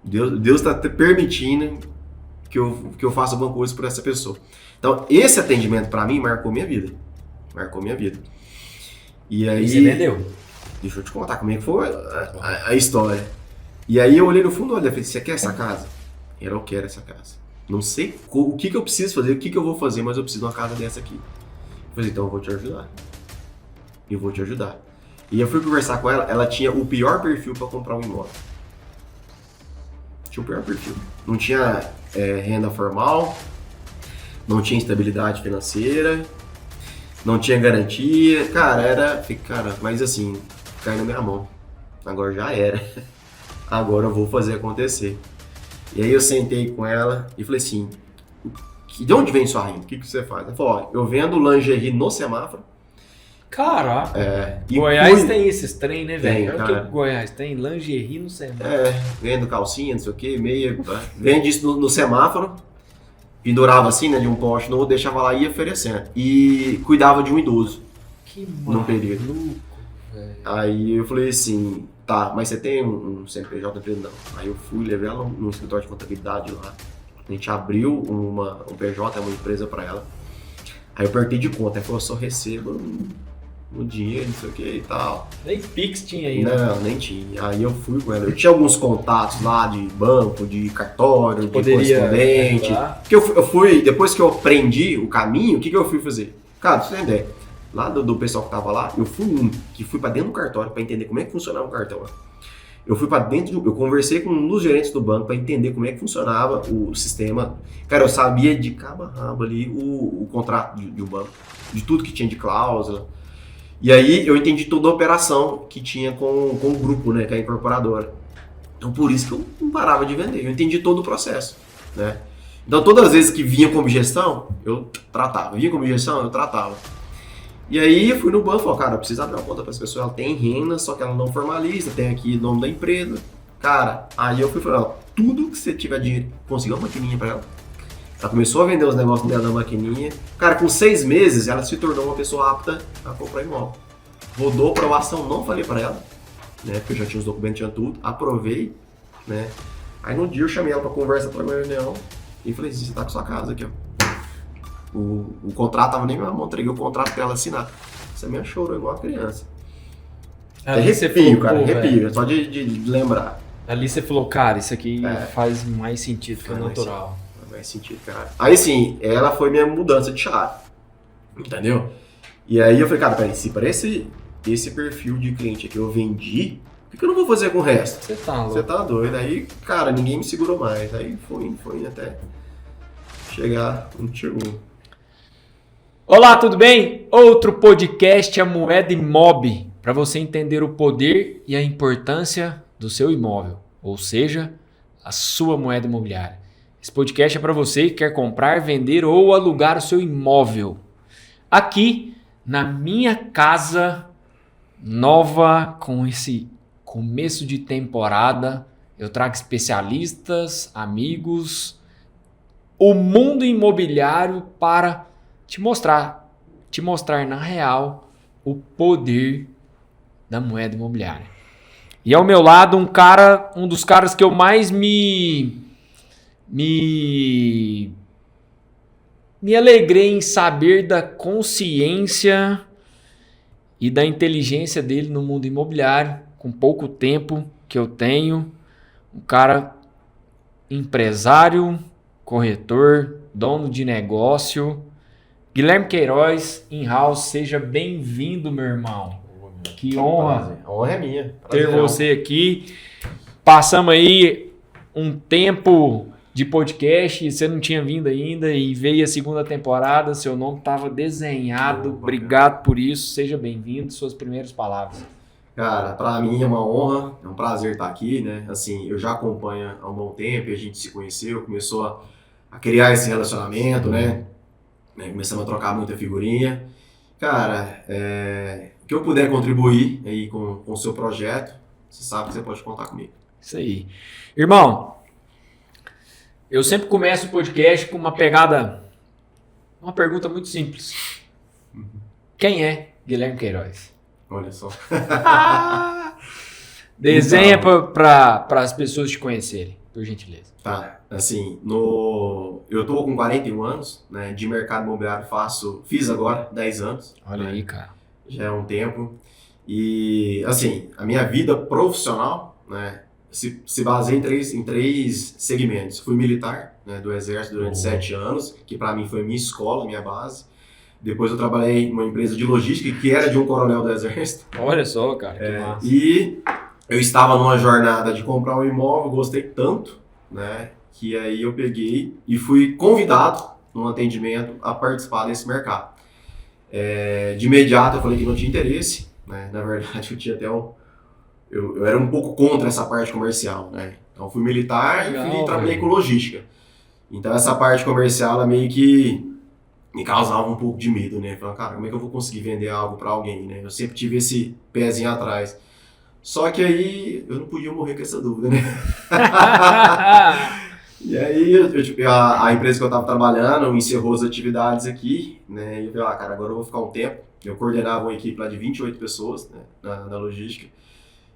Deus está permitindo que eu faça alguma coisa por essa pessoa. Então, esse atendimento para mim marcou minha vida. Marcou minha vida. E aí... E você vendeu? Deixa eu te contar como é que foi a história. E aí eu olhei no fundo, olha, eu falei, você quer essa casa? Eu quero essa casa. Não sei o que eu preciso fazer, o que eu vou fazer, mas eu preciso de uma casa dessa aqui. Eu falei, então eu vou te ajudar. Eu vou te ajudar. E eu fui conversar com ela, ela tinha o pior perfil para comprar um imóvel. Tinha o pior perfil. Não tinha renda formal, não tinha estabilidade financeira, não tinha garantia. Cara, mas assim, cai na minha mão. Agora já era. Agora eu vou fazer acontecer. E aí eu sentei com ela e falei assim, de onde vem sua renda? O que você faz? Ela falou, ó, eu vendo lingerie no semáforo. Caraca. Goiás tem esses trem, né, velho? Tem, o que o Goiás tem? Lingerie no semáforo. Vendo calcinha, não sei o que, meia. Vende isso no semáforo. Pendurava assim, né, de um poste no outro, deixava lá e ia oferecendo. E cuidava de um idoso. Que num período. maluco, velho. Aí eu falei assim, tá, mas você tem um CNPJ na empresa? Não. Aí eu fui, levei ela no escritório de contabilidade lá. A gente abriu um PJ, uma empresa pra ela. Aí eu perguntei de conta, ela falou, só recebo no dinheiro, não sei o que e tal. Nem Pix tinha aí, Não, nem tinha. Aí eu fui com ela. Eu tinha alguns contatos lá de banco, de cartório, de correspondente. Porque eu fui, depois que eu aprendi o caminho, o que eu fui fazer? Cara, você tem ideia. Lá do pessoal que tava lá, eu fui pra dentro do cartório pra entender como é que funcionava o cartório. Eu fui pra dentro, eu conversei com um dos gerentes do banco pra entender como é que funcionava o sistema. Cara, eu sabia de cabo a rabo ali o contrato de um banco, de tudo que tinha de cláusula. E aí eu entendi toda a operação que tinha com o grupo, né, que é a incorporadora. Então por isso que eu não parava de vender, eu entendi todo o processo, né. Então todas as vezes que vinha com objeção, eu tratava. Vinha com objeção, eu tratava. E aí eu fui no banco e falei, cara, eu preciso abrir uma conta para essa pessoa, ela tem renda, só que ela não formaliza, tem aqui o nome da empresa. Cara, aí eu fui falando, tudo que você tiver dinheiro, consegui uma maquininha para ela. Ela começou a vender os negócios dela na maquininha. Cara, com 6 meses, ela se tornou uma pessoa apta a comprar imóvel. Rodou aprovação, não falei pra ela, né? Porque eu já tinha os documentos, tinha tudo. Aprovei, né? Aí no dia eu chamei ela pra conversa, pra uma reunião. E falei assim, você tá com sua casa aqui, ó. O contrato tava nem na minha mão, entreguei o contrato pra ela assinar. Você me chorou igual uma criança. Arrepio, cara, arrepio. Só de lembrar. Ali você falou, cara, isso aqui faz mais sentido que o natural. Mais sentido, cara. Aí sim, ela foi minha mudança de chave. Entendeu? E aí eu falei, cara, peraí, se para esse perfil de cliente aqui eu vendi, por que eu não vou fazer com o resto? Você tá louco. Você tá doido. Aí, cara, ninguém me segurou mais. Aí foi até chegar onde chegou. Olá, tudo bem? Outro podcast, a Moeda Imob, para você entender o poder e a importância do seu imóvel, ou seja, a sua moeda imobiliária. Esse podcast é para você que quer comprar, vender ou alugar o seu imóvel. Aqui, na minha casa nova, com esse começo de temporada, eu trago especialistas, amigos, o mundo imobiliário para te mostrar na real o poder da moeda imobiliária. E ao meu lado um dos caras que eu mais me alegrei em saber da consciência e da inteligência dele no mundo imobiliário, com pouco tempo que eu tenho. Um cara empresário, corretor, dono de negócio. Guilherme Queiroz, in-house, seja bem-vindo, meu irmão. Que honra. A honra é minha. Ter você aqui. Passamos aí um tempo de podcast, você não tinha vindo ainda e veio a segunda temporada, seu nome estava desenhado. Obrigado por isso, seja bem-vindo. Suas primeiras palavras. Cara, pra mim é uma honra, é um prazer estar aqui, né? Assim, eu já acompanho há um bom tempo, a gente se conheceu, começou a criar esse relacionamento, né? Começamos a trocar muita figurinha. Cara, que eu puder contribuir aí com o seu projeto, você sabe que você pode contar comigo. Isso aí. Irmão, eu sempre começo o podcast com uma pergunta muito simples. Quem é Guilherme Queiroz? Olha só. Desenha para as pessoas te conhecerem, por gentileza. Tá, assim, eu tô com 41 anos, né, de mercado imobiliário fiz agora 10 anos. Olha né, aí, cara. Já é um tempo. E, assim, a minha vida profissional, né, se baseia em três segmentos. Fui militar, né, do Exército durante 7 anos, que para mim foi minha escola, minha base. Depois eu trabalhei numa empresa de logística que era de um coronel do Exército. Olha só, cara, que massa. E eu estava numa jornada de comprar um imóvel, gostei tanto, né, que aí eu peguei e fui convidado num atendimento a participar desse mercado. De imediato eu falei que não tinha interesse, né, na verdade eu tinha até eu era um pouco contra essa parte comercial, né, então fui militar e trabalhei com logística. Então essa parte comercial ela meio que me causava um pouco de medo, né, falando, cara, como é que eu vou conseguir vender algo para alguém, né, eu sempre tive esse pezinho atrás. Só que aí eu não podia morrer com essa dúvida, né? E aí a empresa que eu estava trabalhando encerrou as atividades aqui, né? E eu falei, cara, agora eu vou ficar um tempo. Eu coordenava uma equipe lá de 28 pessoas, né, na logística.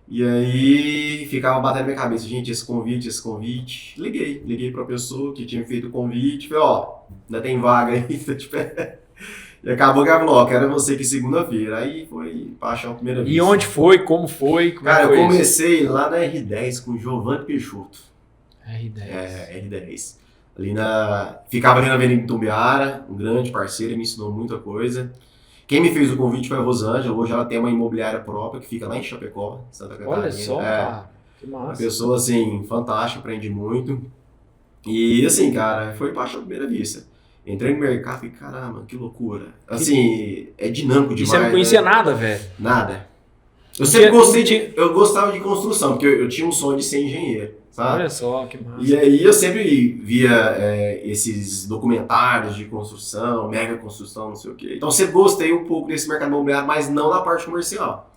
E aí ficava batendo na minha cabeça, gente, esse convite. Liguei para a pessoa que tinha feito o convite, falei, ainda tem vaga aí, se tiver. E acabou que ela falou, quero você aqui segunda-feira. Aí foi paixão à primeira vista. E onde foi? Como foi? Cara, eu comecei lá na R10 com o Giovanni Peixoto. R10. R10. Ficava ali na Avenida Itumbiara, um grande parceiro, me ensinou muita coisa. Quem me fez o convite foi a Rosângela, hoje ela tem uma imobiliária própria que fica lá em Chapecó, Santa Catarina. Olha só, cara, que massa. Uma pessoa, assim, fantástica, aprendi muito. E, assim, cara, foi paixão à primeira vista. Entrei no mercado e falei, caramba, que loucura. Assim, é dinâmico demais. E você não conhecia né? nada, velho? Nada. Eu sempre eu gostava de construção, porque eu tinha um sonho de ser engenheiro, sabe? Olha só, que massa. E aí eu sempre via esses documentários de construção, mega construção, não sei o quê. Então eu sempre gostei um pouco desse mercado imobiliário, mas não na parte comercial.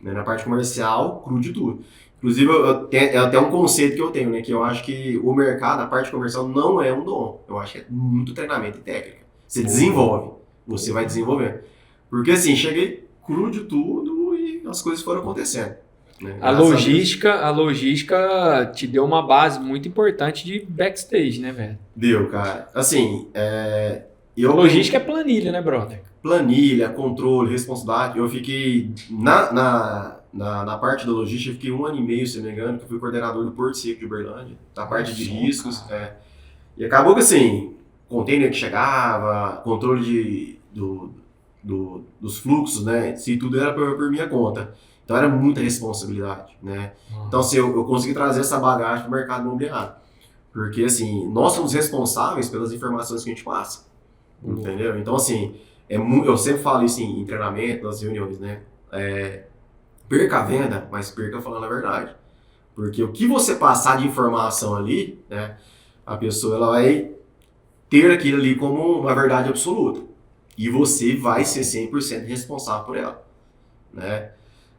Né? Na parte comercial, cru de tudo. Inclusive, é até um conceito que eu tenho, né? Que eu acho que o mercado, a parte comercial, não é um dom. Eu acho que é muito treinamento e técnica. Você desenvolve, você vai desenvolvendo. Porque assim, cheguei cru de tudo e as coisas foram acontecendo. Né? A logística te deu uma base muito importante de backstage, né, velho? Deu, cara. Assim, logística é planilha, né, brother? Planilha, controle, responsabilidade. Eu fiquei na parte da logística, eu fiquei 1 ano e meio, se não me engano, que eu fui coordenador do Porto Seco de Uberlândia, da parte de riscos. E acabou que assim, container que chegava, controle dos fluxos, né? Se tudo era por minha conta. Então era muita responsabilidade, né? Então assim, eu consegui trazer essa bagagem para o mercado imobiliário. Porque assim, nós somos responsáveis pelas informações que a gente passa. Entendeu? Então assim, eu sempre falo isso em treinamento, nas reuniões, né? Perca a venda, mas perca falando a verdade. Porque o que você passar de informação ali, né, a pessoa ela vai ter aquilo ali como uma verdade absoluta. E você vai ser 100% responsável por ela. Né?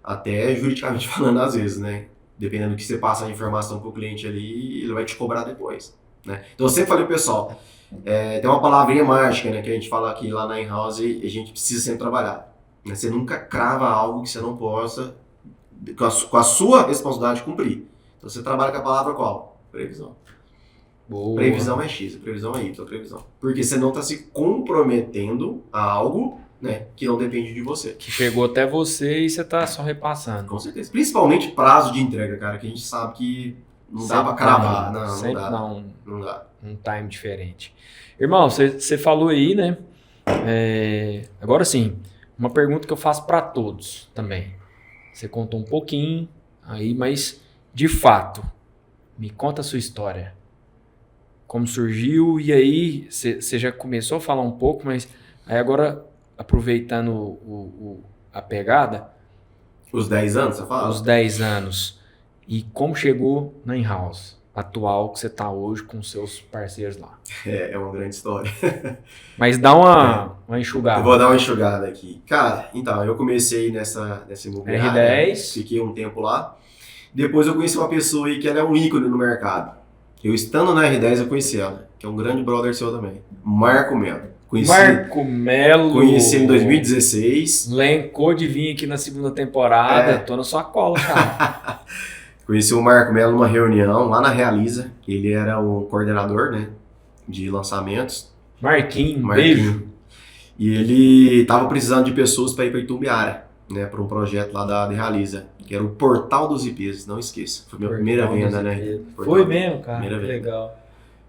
Até juridicamente falando às vezes, né? Dependendo do que você passa de informação para o cliente ali, ele vai te cobrar depois. Né? Então eu sempre falei pro pessoal, tem uma palavrinha mágica, né, que a gente fala aqui lá na in-house e a gente precisa sempre trabalhar. Você nunca crava algo que você não possa, com a sua responsabilidade, cumprir. Então você trabalha com a palavra qual? Previsão. Boa. Previsão é X, previsão é Y, previsão. Porque você não está se comprometendo a algo, né, que não depende de você. Que chegou até você e você está só repassando. Com certeza. Principalmente prazo de entrega, cara, que a gente sabe que não dá para cravar. Não dá. Um time diferente. Irmão, você falou aí, né? Agora sim, uma pergunta que eu faço para todos também. Você contou um pouquinho aí, mas de fato, me conta a sua história. Como surgiu e aí você já começou a falar um pouco, mas aí agora, aproveitando a pegada... Os 10 anos, você fala? Os 10 anos. E como chegou na in-house atual que você está hoje com seus parceiros lá? É uma grande história. Mas dá uma enxugada. Eu vou dar uma enxugada aqui. Cara, então, eu comecei nessa imobiliária. R10. Fiquei um tempo lá. Depois eu conheci uma pessoa aí que ela é um ícone no mercado. Eu estando na R10 eu conheci ela, que é um grande brother seu também. Marco Melo. Marco Melo. Conheci ele em 2016. Lencou de vir aqui na segunda temporada. Tô na sua cola, cara. Conheci o Marco Melo numa reunião lá na Realiza. Ele era o coordenador, né, de lançamentos. Marquinho. Beijo. E ele tava precisando de pessoas para ir para Itumbiara, né, para um projeto lá da Realiza, que era o Portal dos IPs, não esqueça. Foi minha primeira venda, né? Foi mesmo, cara. Primeira venda. Legal.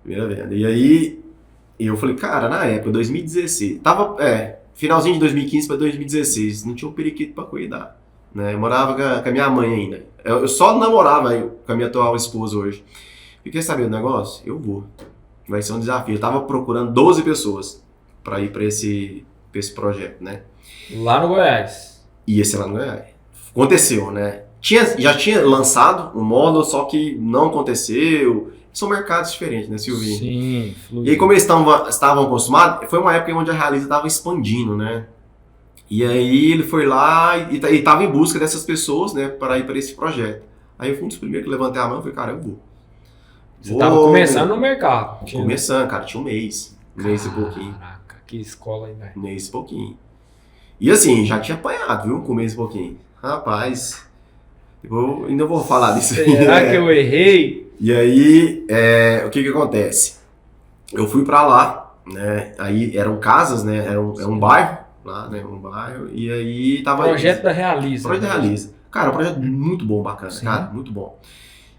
Primeira venda. E aí eu falei, cara, na época, 2016, tava, finalzinho de 2015 para 2016, não tinha um periquito para cuidar, né? Eu morava com a minha mãe ainda. Eu só namorava com a minha atual esposa hoje. Fiquei sabendo do negócio? Eu vou. Vai ser um desafio. Eu tava procurando 12 pessoas para ir para esse projeto, né? Lá no Goiás. Ia ser lá no Goiás. Aconteceu, né? Já tinha lançado um módulo, só que não aconteceu. São mercados diferentes, né, Silvinho? Sim, fluiu. E aí, como eles estavam acostumados, foi uma época onde a Realiza estava expandindo, né? E aí ele foi lá e estava em busca dessas pessoas, né, para ir para esse projeto. Aí eu fui um dos primeiros que levantei a mão e falei, cara, eu vou. Você estava começando no mercado. Começando, cara, tinha um mês e pouquinho. Caraca, que escola, hein, velho? Um mês e pouquinho. E assim, já tinha apanhado, viu, com um mês e pouquinho. Rapaz, eu ainda vou falar disso aí. Será que eu errei? E aí, o que acontece? Eu fui pra lá, né? Aí eram casas, né? Era um bairro lá, né? Um bairro. E aí tava. Projeto da Realiza. Projeto da Realiza. Cara, um projeto muito bom, bacana, Sim. cara, muito bom.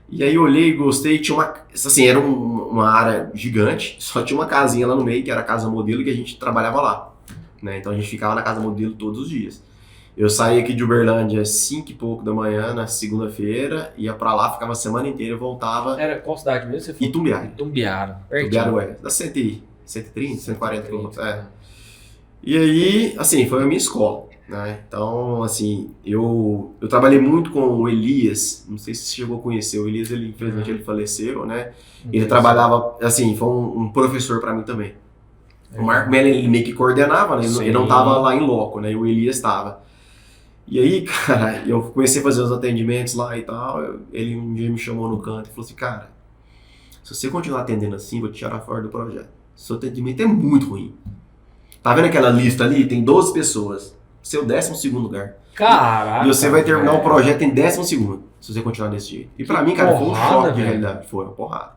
E aí eu olhei, gostei, tinha assim, era uma área gigante, só tinha uma casinha lá no meio, que era a casa modelo, que a gente trabalhava lá, né? Então a gente ficava na casa modelo todos os dias. Eu saía aqui de Uberlândia às 5 e pouco da manhã, na segunda-feira, ia pra lá, ficava a semana inteira, voltava. Era qual cidade mesmo? Você foi? Itumbiara. Itumbiara. Itumbiara, ué. Dá 130, 140 quilômetros. E aí, assim, foi a minha escola, né? Então, assim, eu trabalhei muito com o Elias, não sei se você chegou a conhecer, o Elias, infelizmente, ele faleceu, né? Ele trabalhava, assim, foi um professor pra mim também. O Marco Melo, ele meio que coordenava, né? Ele não tava lá em loco, né? E o Elias estava. E aí, cara, eu comecei a fazer os atendimentos lá e tal, ele um dia me chamou no canto e falou assim, cara, se você continuar atendendo assim, vou te tirar fora do projeto. Seu atendimento é muito ruim. Tá vendo aquela lista ali? Tem 12 pessoas. Seu 12º lugar. Caraca. E você vai terminar o projeto em 12º, se você continuar desse jeito. E pra mim, cara, foi um choque de realidade. Foi uma porrada.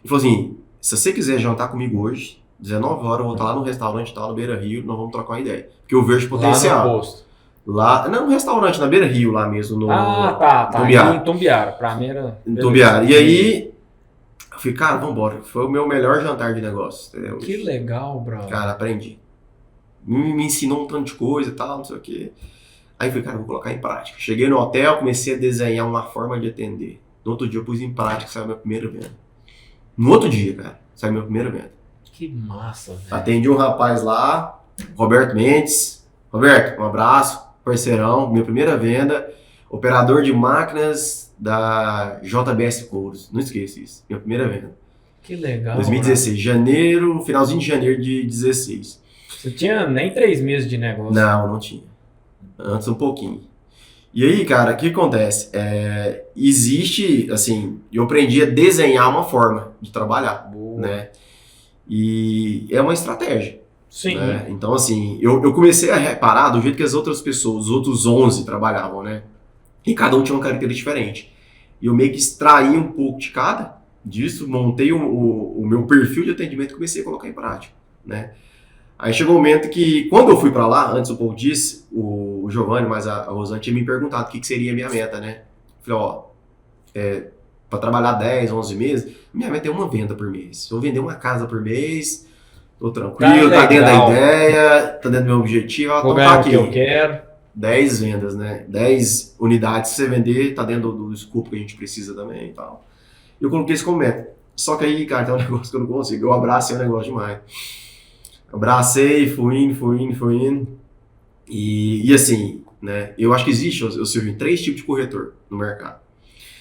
Ele falou assim, se você quiser jantar comigo hoje, 19 horas, eu vou estar lá no restaurante tal, no Beira Rio, nós vamos trocar uma ideia. Porque eu vejo potencial. Lá no posto. Lá, não, no restaurante, na Beira Rio, lá mesmo, tá. Itumbiara. Em Itumbiara, pra mim era... Itumbiara. E aí, eu falei, cara, vambora. Foi o meu melhor jantar de negócio. Entendeu? Que legal, brother. Cara, aprendi. Me ensinou um tanto de coisa e tal, não sei o quê. Aí eu falei, cara, vou colocar em prática. Cheguei no hotel, comecei a desenhar uma forma de atender. No outro dia eu pus em prática, saiu a minha primeira venda. No outro dia, cara, saiu a minha primeira venda. Que massa, velho. Atendi um rapaz lá, Roberto Mendes. Roberto, um abraço, parceirão, minha primeira venda. Operador de máquinas da JBS Couros. Não esqueça isso, minha primeira venda. Que legal. 2016, janeiro, finalzinho de janeiro de 16. Você tinha nem 3 meses de negócio. Não tinha. Antes um pouquinho. E aí, cara, o que acontece? Existe, assim, eu aprendi a desenhar uma forma de trabalhar, né? E é uma estratégia. Sim. Né? Então, assim, eu comecei a reparar do jeito que as outras pessoas, os outros 11 trabalhavam, né? E cada um tinha uma característica diferente. E eu meio que extraí um pouco de cada disso, montei o meu perfil de atendimento e comecei a colocar em prática, né? Aí chegou um momento que, quando eu fui pra lá, antes o Paul disse, o Giovanni, mas a Rosane tinha me perguntado o que seria a minha meta, né? Falei, ó, pra trabalhar 10, 11 meses, minha meta é uma venda por mês. Se eu vender uma casa por mês, tô tranquilo, tá dentro da ideia, tá dentro do meu objetivo, vou ganhar o que eu quero. 10 vendas, né? 10 unidades, se você vender, tá dentro do escopo que a gente precisa também e tal. Eu coloquei isso como meta. Só que aí, cara, tem um negócio que eu não consigo. Eu abracei o negócio demais. Abracei, fui indo. E assim, né? Eu acho que existe, eu Silvio, 3 tipos de corretor no mercado.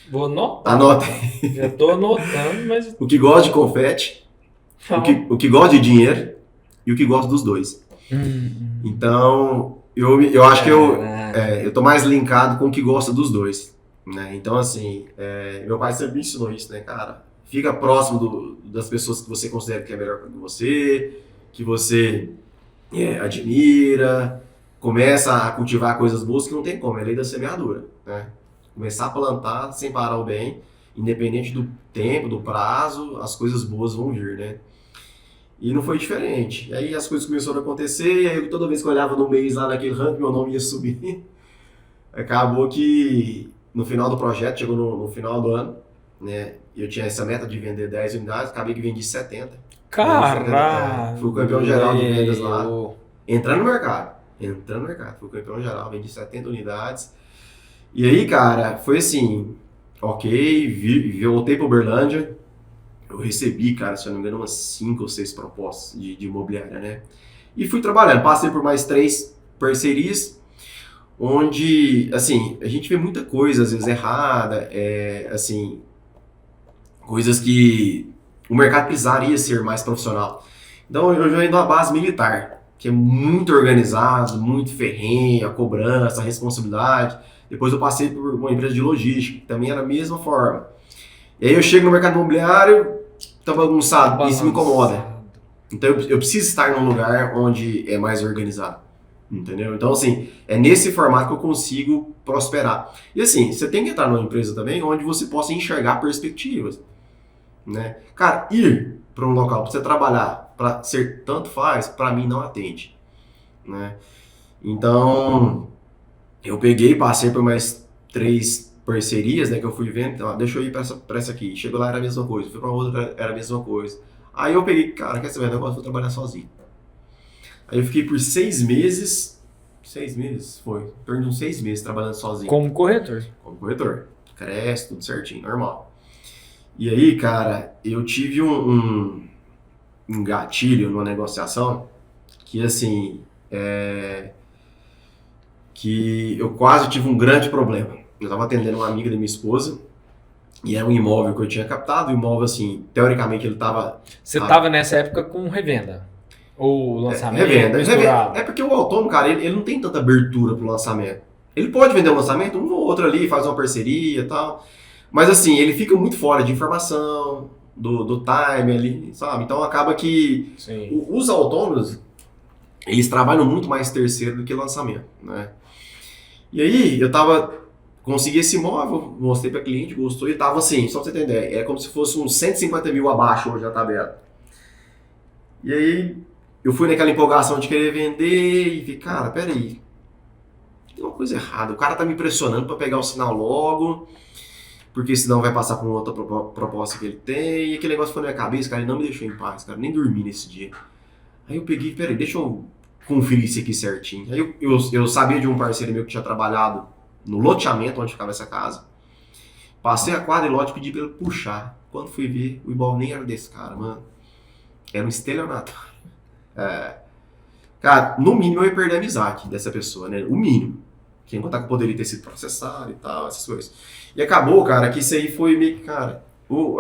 Vou anotar. Anota. Já tô anotando, mas... O que gosta de confete, o que gosta de dinheiro e o que gosta dos dois. Então, eu acho que eu tô mais linkado com o que gosta dos dois. Né? Então, assim, meu pai sempre me ensinou isso, né, cara? Fica próximo das pessoas que você considera que é melhor que você. que você admira, começa a cultivar coisas boas que não tem como, é a lei da semeadura, né? Começar a plantar sem parar o bem, independente do tempo, do prazo, as coisas boas vão vir, né? E não foi diferente. Aí as coisas começaram a acontecer, e aí toda vez que eu olhava no mês lá naquele ranking, meu nome ia subir. Acabou que no final do projeto, chegou no final do ano, né? Eu tinha essa meta de vender 10 unidades, acabei que vendi 70. Caralho! Fui o campeão geral de vendas lá. Entrando no mercado. Fui o campeão geral, vendi 70 unidades. E aí, cara, foi assim, ok, voltei para Uberlândia. Eu recebi, cara, se eu não me engano, umas 5 ou 6 propostas de imobiliária, né? E fui trabalhando, passei por mais 3 parcerias, onde, assim, a gente vê muita coisa, às vezes, errada, assim, coisas que o mercado precisaria ser mais profissional. Então, eu já venho de uma base militar, que é muito organizado, muito ferrenho, a cobrança, a responsabilidade. Depois eu passei por uma empresa de logística, que também era a mesma forma. E aí eu chego no mercado imobiliário, tá bagunçado, isso me incomoda. Então eu preciso estar num lugar onde é mais organizado, entendeu? Então assim, é nesse formato que eu consigo prosperar. E assim, você tem que entrar numa empresa também onde você possa enxergar perspectivas, né? Cara, ir para um local para você trabalhar, para ser tanto faz, para mim não atende, né? Então, eu peguei, passei por mais 3 parcerias, né, que eu fui vendo, então, deixa eu ir pra essa aqui. Chegou lá, era a mesma coisa. Fui pra outra, era a mesma coisa. Aí eu peguei, cara, quer saber, eu gosto de trabalhar sozinho. Aí eu fiquei por 6 meses, foi, em torno de uns 6 meses trabalhando sozinho. Como corretor? Como corretor. Cresce, tudo certinho, normal. E aí, cara, eu tive um gatilho numa negociação que, assim, que eu quase tive um grande problema. Eu estava atendendo uma amiga da minha esposa e era um imóvel que eu tinha captado. O imóvel, assim, teoricamente ele estava... Você estava nessa época com revenda? Ou lançamento? Revenda. É porque o autônomo, cara, ele não tem tanta abertura para o lançamento. Ele pode vender um lançamento, um ou outro ali, faz uma parceria e tal. Mas, assim, ele fica muito fora de informação, do time ali, sabe? Então acaba que os autônomos, eles trabalham muito mais terceiro do que lançamento, né? E aí, consegui esse imóvel, mostrei para cliente, gostou e tava assim, só pra você ter ideia, é como se fosse uns 150 mil abaixo hoje na tabela. E aí, eu fui naquela empolgação de querer vender e fiquei, cara, peraí, tem uma coisa errada, o cara tá me pressionando para pegar o sinal logo, porque senão vai passar por uma outra proposta que ele tem, e aquele negócio foi na minha cabeça, cara, ele não me deixou em paz, cara, nem dormi nesse dia. Aí eu peguei, peraí, deixa eu conferir isso aqui certinho. Aí eu sabia de um parceiro meu que tinha trabalhado no loteamento onde ficava essa casa. Passei a quadra e lote, pedi pra ele puxar. Quando fui ver, o imóvel nem era desse cara, mano. Era um estelionatário. Cara, no mínimo eu ia perder a amizade dessa pessoa, né? O mínimo. Quem contar que poderia ter sido processado e tal, essas coisas. E acabou, cara, que isso aí foi meio que, cara...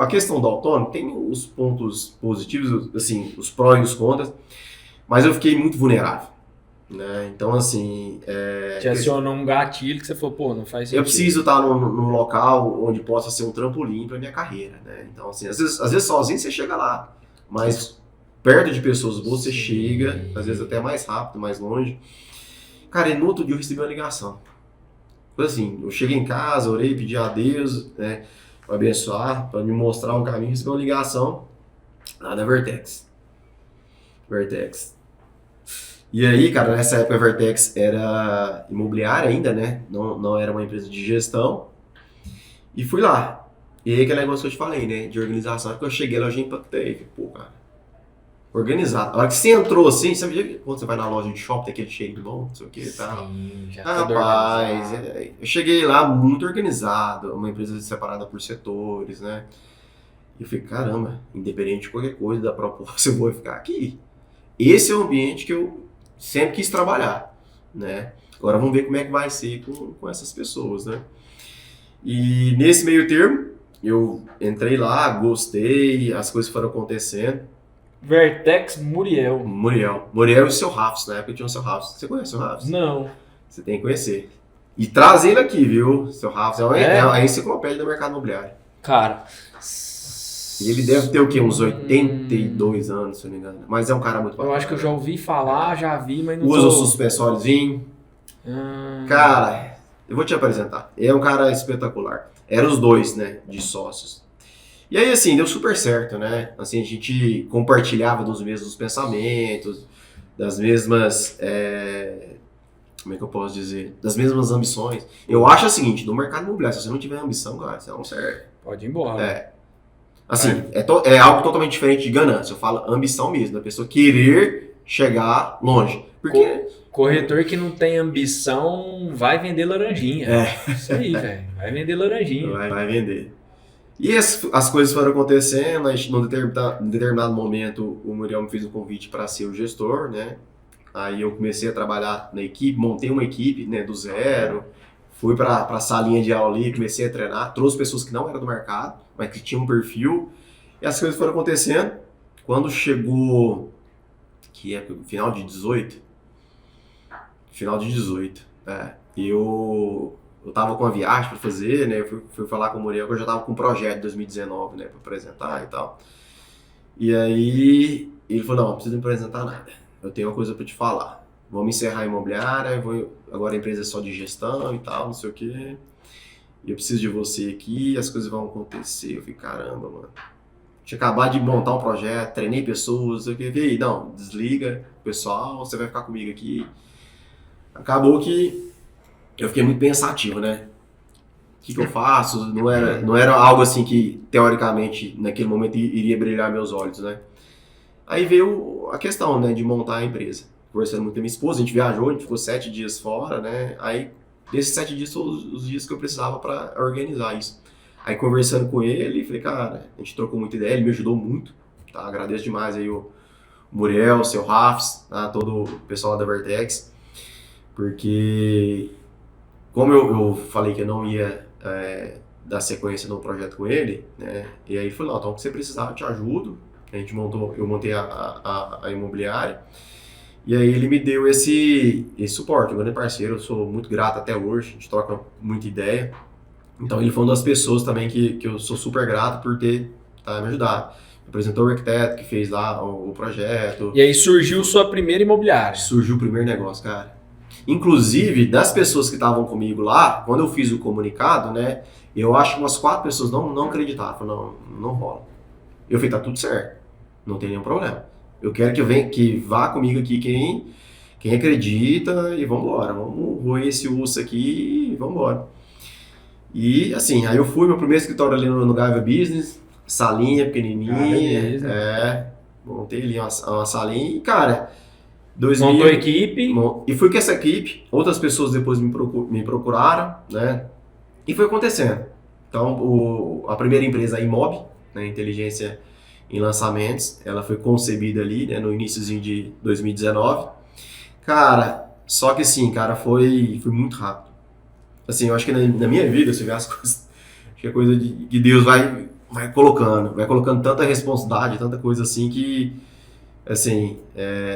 A questão do autônomo tem os pontos positivos, assim, os prós e os contras, mas eu fiquei muito vulnerável, né? Então, assim... Te acionou um gatilho que você falou, pô, não faz sentido. Eu preciso estar num local onde possa ser um trampolim para minha carreira, né? Então, assim, às vezes sozinho você chega lá, mas perto de pessoas boas você chega, às vezes até mais rápido, mais longe. Cara, e no outro dia eu recebi uma ligação. Foi assim, eu cheguei em casa, orei, pedi a Deus, né, para abençoar, para me mostrar um caminho, recebi uma ligação lá da Vertex. E aí, cara, nessa época a Vertex era imobiliária ainda, né? Não era uma empresa de gestão. E fui lá. E aí aquele negócio que eu te falei, né? De organização. Porque eu cheguei lá, eu já impactei. Pô, cara, organizado. A hora que você entrou assim, sabe quando você vai na loja de shopping, tem aquele cheiro bom, não sei o que e tal. Já Rapaz, eu cheguei lá muito organizado, uma empresa separada por setores, né? E eu falei, caramba, independente de qualquer coisa da proposta, eu vou ficar aqui. Esse é o ambiente que eu sempre quis trabalhar, né? Agora vamos ver como é que vai ser com essas pessoas, né? E nesse meio termo, eu entrei lá, gostei, as coisas foram acontecendo. Vertex Muriel e o seu Rafs, na época tinha o seu Rafs. Você conhece o Rafs? Não. Você tem que conhecer. E traz ele aqui, viu? Seu Rafs é a enciclopédia do mercado imobiliário. Cara, Ele deve ter o quê? Uns 82 anos, se eu não me engano. Mas é um cara muito bacana. Eu acho que eu já ouvi falar, já vi, mas não usa o suspensóriozinho. Cara, eu vou te apresentar. Ele é um cara espetacular. Eram os dois, né, de sócios. E aí, assim, deu super certo, né? Assim, a gente compartilhava dos mesmos pensamentos, das mesmas... como é que eu posso dizer? Das mesmas ambições. Eu acho o seguinte, no mercado imobiliário, se você não tiver ambição, cara, você não serve. Pode ir embora. Assim, é algo totalmente diferente de ganância. Eu falo ambição mesmo, da pessoa querer chegar longe. Porque... Corretor que não tem ambição vai vender laranjinha. Isso aí, velho. Vai vender laranjinha. Vai vender. E as coisas foram acontecendo, a gente, num determinado momento, o Muriel me fez um convite para ser o gestor, né? Aí eu comecei a trabalhar na equipe, montei uma equipe, né, do zero, fui para a salinha de aula ali, comecei a treinar, trouxe pessoas que não eram do mercado, mas que tinham um perfil, e as coisas foram acontecendo. Quando chegou, que é final de 18, eu tava com uma viagem para fazer, né, eu fui falar com o Muriel que eu já tava com um projeto de 2019, né, para apresentar e tal. E aí ele falou, não precisa me apresentar nada, eu tenho uma coisa para te falar. Vamos encerrar a imobiliária, agora a empresa é só de gestão e tal, não sei o quê. E eu preciso de você aqui, as coisas vão acontecer. Eu falei, caramba, mano. Tinha acabado de montar um projeto, treinei pessoas, eu falei, não, desliga o pessoal, você vai ficar comigo aqui. Acabou que eu fiquei muito pensativo, né? O que eu faço? Não era algo assim que, teoricamente, naquele momento iria brilhar meus olhos, né? Aí veio a questão, né, de montar a empresa. Conversando muito com a minha esposa, a gente viajou, a gente ficou 7 dias fora, né? Aí, desses 7 dias, todos os dias que eu precisava para organizar isso. Aí, conversando com ele, falei, cara, a gente trocou muita ideia, ele me ajudou muito, tá? Agradeço demais aí o Muriel, o seu Rafs, tá? Todo o pessoal da Vertex, porque, como eu falei que eu não ia dar sequência no projeto com ele, né? E aí ele falou, não, então, o que você precisar, eu te ajudo. Eu montei a imobiliária. E aí ele me deu esse suporte, um grande parceiro, eu sou muito grato até hoje, a gente troca muita ideia. Então ele foi uma das pessoas também que eu sou super grato por ter me ajudado. Apresentou o arquiteto que fez lá o projeto. E aí surgiu sua primeira imobiliária. Surgiu o primeiro negócio, cara. Inclusive, das pessoas que estavam comigo lá, quando eu fiz o comunicado, né, eu acho que umas 4 pessoas não acreditaram, falaram, não rola. Eu falei, tá tudo certo, não tem nenhum problema. Eu quero que vá comigo aqui quem acredita e vambora. Vamos roer esse urso aqui e vambora. E assim, aí eu fui, meu primeiro escritório ali no Gávea Business, salinha pequenininha. Montei ali uma salinha e, cara... Montou a equipe. E fui com essa equipe, outras pessoas depois me procuraram, né? E foi acontecendo. Então, a primeira empresa, a Imob, né, Inteligência em Lançamentos, ela foi concebida ali, né, no iniciozinho de 2019. Cara, só que assim, cara, foi muito rápido. Assim, eu acho que na minha vida, você vê as coisas, acho que é coisa que Deus vai colocando tanta responsabilidade, tanta coisa assim que, assim,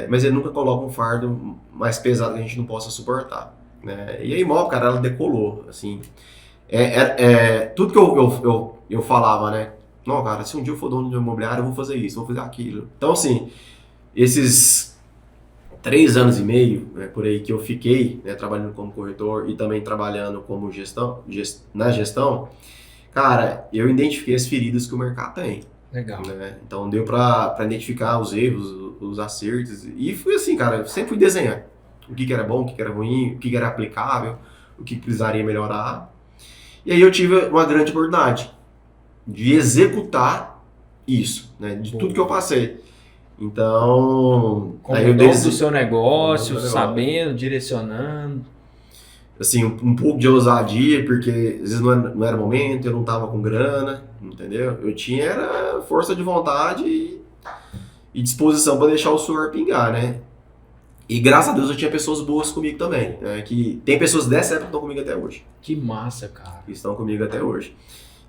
mas ele nunca coloca um fardo mais pesado que a gente não possa suportar, né? E a Imob, cara, ela decolou, assim, tudo que eu falava, né? Não, cara, se um dia eu for dono de uma imobiliária, eu vou fazer isso, vou fazer aquilo. Então, assim, esses 3 anos e meio, né, por aí que eu fiquei, né, trabalhando como corretor e também trabalhando como na gestão, cara, eu identifiquei as feridas que o mercado tem. Legal. Né? Então, deu pra identificar os erros, os acertos. E fui assim, cara, eu sempre fui desenhar o que era bom, o que era ruim, o que era aplicável, o que precisaria melhorar. E aí eu tive uma grande oportunidade de executar isso, né? De tudo que eu passei. Então... Com o nome do seu negócio, sabendo, direcionando. Assim, um pouco de ousadia, porque às vezes não era momento, eu não tava com grana, entendeu? Eu tinha era força de vontade e disposição para deixar o suor pingar, né? E graças a Deus eu tinha pessoas boas comigo também, né? Que tem pessoas dessa época que estão comigo até hoje. Que massa, cara. Que estão comigo até hoje.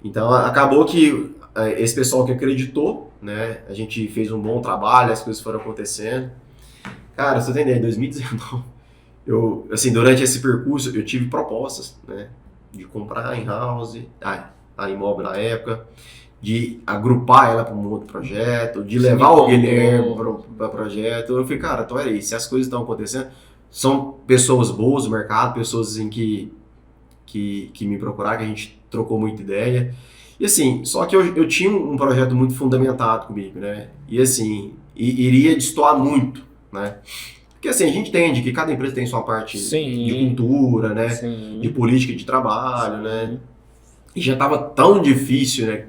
Então, acabou que esse pessoal que acreditou, né, a gente fez um bom trabalho, as coisas foram acontecendo. Cara, você entender, em 2019, assim, durante esse percurso, eu tive propostas, né, de comprar a in-house, a Imob na época, de agrupar ela para um outro projeto, de levar o Guilherme para o projeto. Eu falei, cara, então era isso. Se as coisas estão acontecendo, são pessoas boas do mercado, pessoas assim, que me procuraram, que a gente trocou muita ideia. E assim, só que eu tinha um projeto muito fundamentado comigo, né? E assim, iria destoar muito, né? Porque assim, a gente entende que cada empresa tem sua parte de cultura, né? Sim. De política de trabalho, né? E já estava tão difícil, né?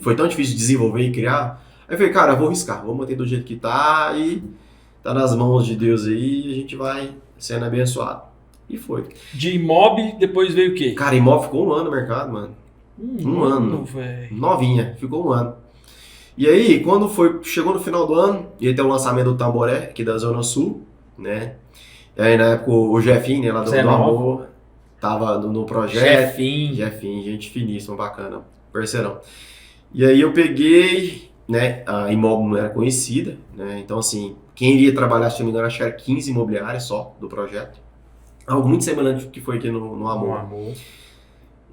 Foi tão difícil desenvolver e criar. Aí eu falei, cara, eu vou arriscar, vou manter do jeito que tá e tá nas mãos de Deus aí e a gente vai sendo abençoado. E foi. De Imob, depois veio o quê? Cara, Imob ficou um ano no mercado, mano. Um ano. Véio. Novinha, ficou um ano. E aí, quando chegou no final do ano, ia ter o lançamento do Tamboré, aqui da Zona Sul, né? E aí, na época, o Jefinho, né, lá do Amor, tava no projeto. Jefinho, gente finíssima, bacana, parceirão. E aí eu peguei, né, a Imob não era conhecida, né? Então, assim, quem iria trabalhar, se não me engano, acho que era 15 imobiliárias só do projeto. Algo muito semelhante ao que foi aqui no Amor.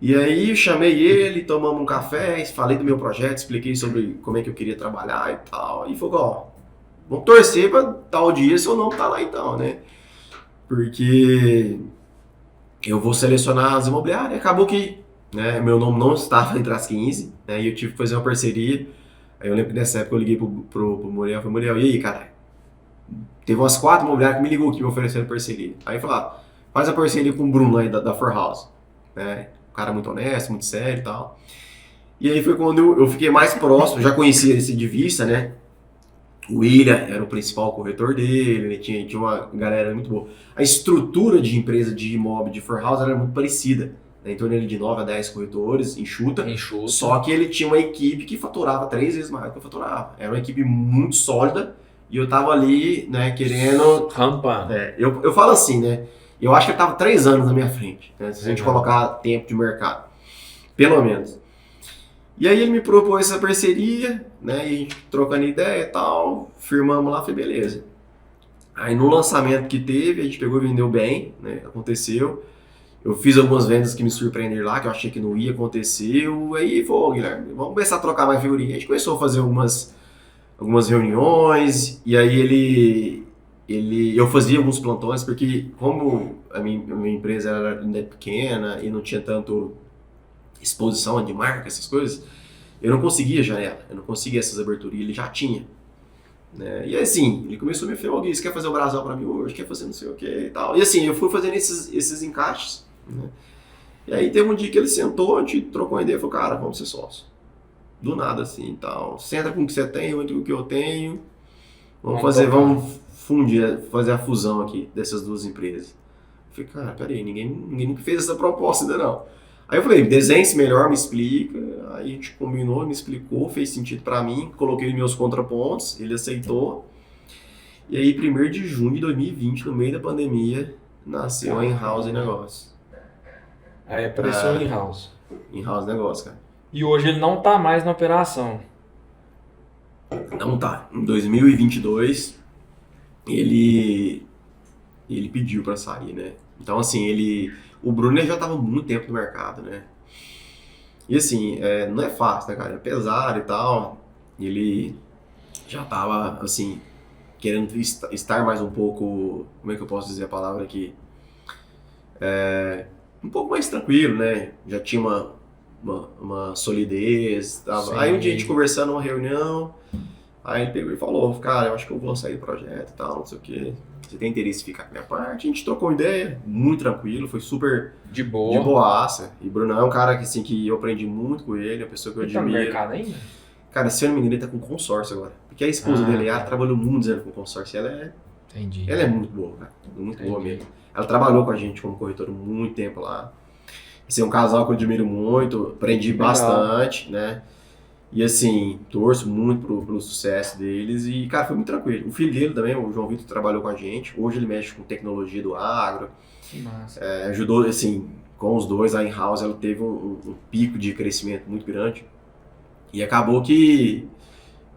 E aí chamei ele, tomamos um café, falei do meu projeto, expliquei sobre como é que eu queria trabalhar e tal. E falou, ó, vamos torcer para tal dia seu nome tá lá então, né? Porque eu vou selecionar as imobiliárias. Acabou que, né, meu nome não estava entre as 15, né? E eu tive que fazer uma parceria. Aí eu lembro que nessa época eu liguei pro Muriel, falei, Muriel, e aí, cara? Teve umas 4 imobiliárias que me ligou aqui me oferecendo parceria. Aí eu falei, faz a parceria com o Bruno aí da For House, né? Um cara muito honesto, muito sério e tal. E aí foi quando eu fiquei mais próximo, já conhecia esse de vista, né? O William era o principal corretor dele, né? Tinha uma galera muito boa. A estrutura de empresa de imóvel de For House era muito parecida, né? Em torno de 9 a 10 corretores, enxuta. Só que ele tinha uma equipe que faturava 3 vezes mais do que eu faturava. Era uma equipe muito sólida e eu tava ali, né, querendo... Rampa. Eu falo assim, né? Eu acho que ele estava 3 anos na minha frente, né? Se a gente colocar tempo de mercado, pelo menos. E aí ele me propôs essa parceria, né? E a gente trocando ideia e tal, firmamos lá, foi beleza. Aí no lançamento que teve, a gente pegou e vendeu bem, né? Aconteceu. Eu fiz algumas vendas que me surpreenderam lá, que eu achei que não ia acontecer. Aí falou, Guilherme, vamos começar a trocar mais figurinha. A gente começou a fazer algumas reuniões, e aí eu fazia alguns plantões, porque como a minha empresa era ainda pequena e não tinha tanto exposição de marca, essas coisas, eu não conseguia janela, eu não conseguia essas aberturas, ele já tinha. Né? E assim, ele começou a me falar, você quer fazer o brasão pra mim hoje, quer fazer não sei o que e tal. E assim, eu fui fazendo esses encaixes, né? E aí teve um dia que ele sentou, a gente trocou uma ideia e falou, cara, vamos ser sócio. Do nada assim e tal. Senta com o que você tem, eu entro com o que eu tenho, vamos fundir, fazer a fusão aqui dessas duas empresas. Eu falei, cara, peraí, ninguém nunca fez essa proposta ainda não. Aí eu falei, desenhe-se melhor, me explica. Aí a gente combinou, me explicou, fez sentido pra mim, coloquei meus contrapontos, ele aceitou. E aí, 1º de junho de 2020, no meio da pandemia, nasceu a In-House Negócio. Aí apareceu o In-House. In-House Negócio, cara. E hoje ele não tá mais na operação. Não tá. Em 2022, ele pediu pra sair, né? Então, assim, o Bruno já tava muito tempo no mercado, né? E assim, não é fácil, né, cara? É pesado e tal. Ele já tava, assim, querendo estar mais um pouco... Como é que eu posso dizer a palavra aqui? Um pouco mais tranquilo, né? Já tinha uma solidez. Tava. Aí um dia a gente conversando numa reunião, aí ele pegou e falou, cara, eu acho que eu vou sair do projeto e tal, não sei o quê. Você tem interesse em ficar com a minha parte? A gente trocou ideia, muito tranquilo, foi super de boaça. E Bruno é um cara que, assim, que eu aprendi muito com ele, uma pessoa que eu admiro. Ele tá no mercado ainda? Cara, se eu não me engano, ele tá com consórcio agora. Porque a esposa dele, ela trabalhou muitos anos com consórcio. Ela é muito boa, cara. Muito boa mesmo. Ela trabalhou com a gente como corretora muito tempo lá. Esse é um casal que eu admiro muito, aprendi bastante, né? E assim, torço muito pelo sucesso deles e, cara, foi muito tranquilo. O filho dele também, o João Vitor, trabalhou com a gente. Hoje ele mexe com tecnologia do agro. Que massa. Ajudou, assim, com os dois, a In-House, ela teve um pico de crescimento muito grande. E acabou que,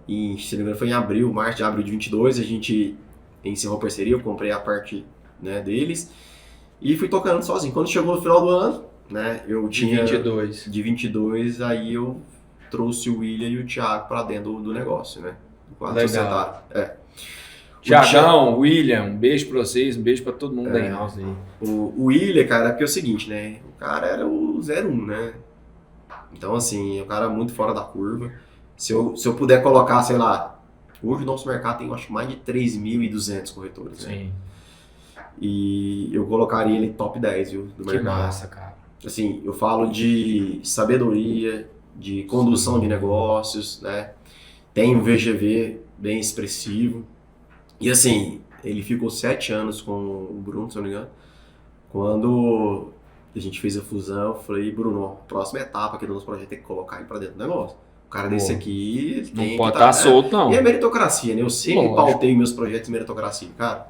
se não me engano, foi em março de abril de 22, a gente encerrou a parceria, eu comprei a parte, né, deles e fui tocando sozinho. Quando chegou no final do ano, né, eu tinha... De 22, aí eu trouxe o William e o Thiago para dentro do negócio, né? Do quadro Legal. societário. Thiagão, William, um beijo para vocês, um beijo para todo mundo da in-house aí. O William, cara, porque é o seguinte, né? O cara era o 01, né? Então, assim, é um cara muito fora da curva. Se eu puder colocar, sei lá, hoje o nosso mercado tem, eu acho, mais de 3.200 corretores, né? Sim. E eu colocaria ele top 10, viu, do mercado. Que massa, cara. Assim, eu falo de sabedoria, de condução de negócios, né? Tem um VGV bem expressivo. E assim, ele ficou 7 anos com o Bruno, se eu não me engano. Quando a gente fez a fusão, eu falei, Bruno, próxima etapa aqui do nosso projeto é que colocar ele pra dentro do negócio. O cara desse aqui, ele Não tem pode que estar solto, não. E é meritocracia, né? Eu sempre Lógico. pautei meus projetos em meritocracia, cara.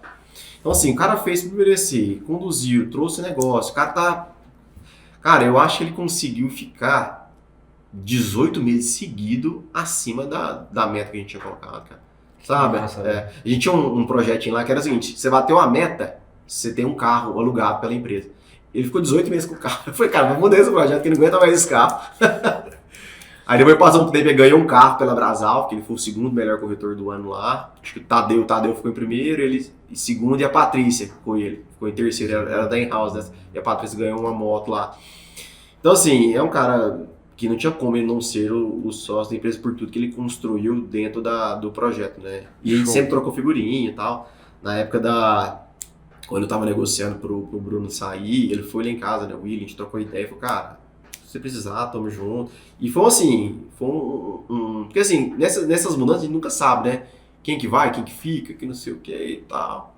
Então assim, o cara fez por merecer, conduziu, trouxe negócio, o cara tá... Cara, eu acho que ele conseguiu ficar 18 meses seguido acima da meta que a gente tinha colocado, cara. Sabe? Massa, A gente tinha um projetinho lá que era o seguinte, você bateu uma meta, você tem um carro alugado pela empresa. Ele ficou 18 meses com o carro. Eu falei, cara, vamos mudar esse projeto que não aguenta mais esse carro. Aí depois passou um tempo e ganhou um carro pela Brasal, que ele foi o segundo melhor corretor do ano lá. Acho que o Tadeu ficou em primeiro, ele em segundo, e a Patrícia ficou em terceiro, era da in-house, né? E a Patrícia ganhou uma moto lá. Então assim, é um cara que não tinha como ele não ser o sócio da empresa por tudo que ele construiu dentro do projeto, né? E ele sempre trocou figurinha e tal. Na época quando eu tava negociando pro Bruno sair, ele foi lá em casa, né? O William, a gente trocou ideia e falou, cara, se você precisar, tamo junto. E foi assim, porque assim, nessas mudanças a gente nunca sabe, né? Quem que vai, quem que fica, que não sei o que e tal.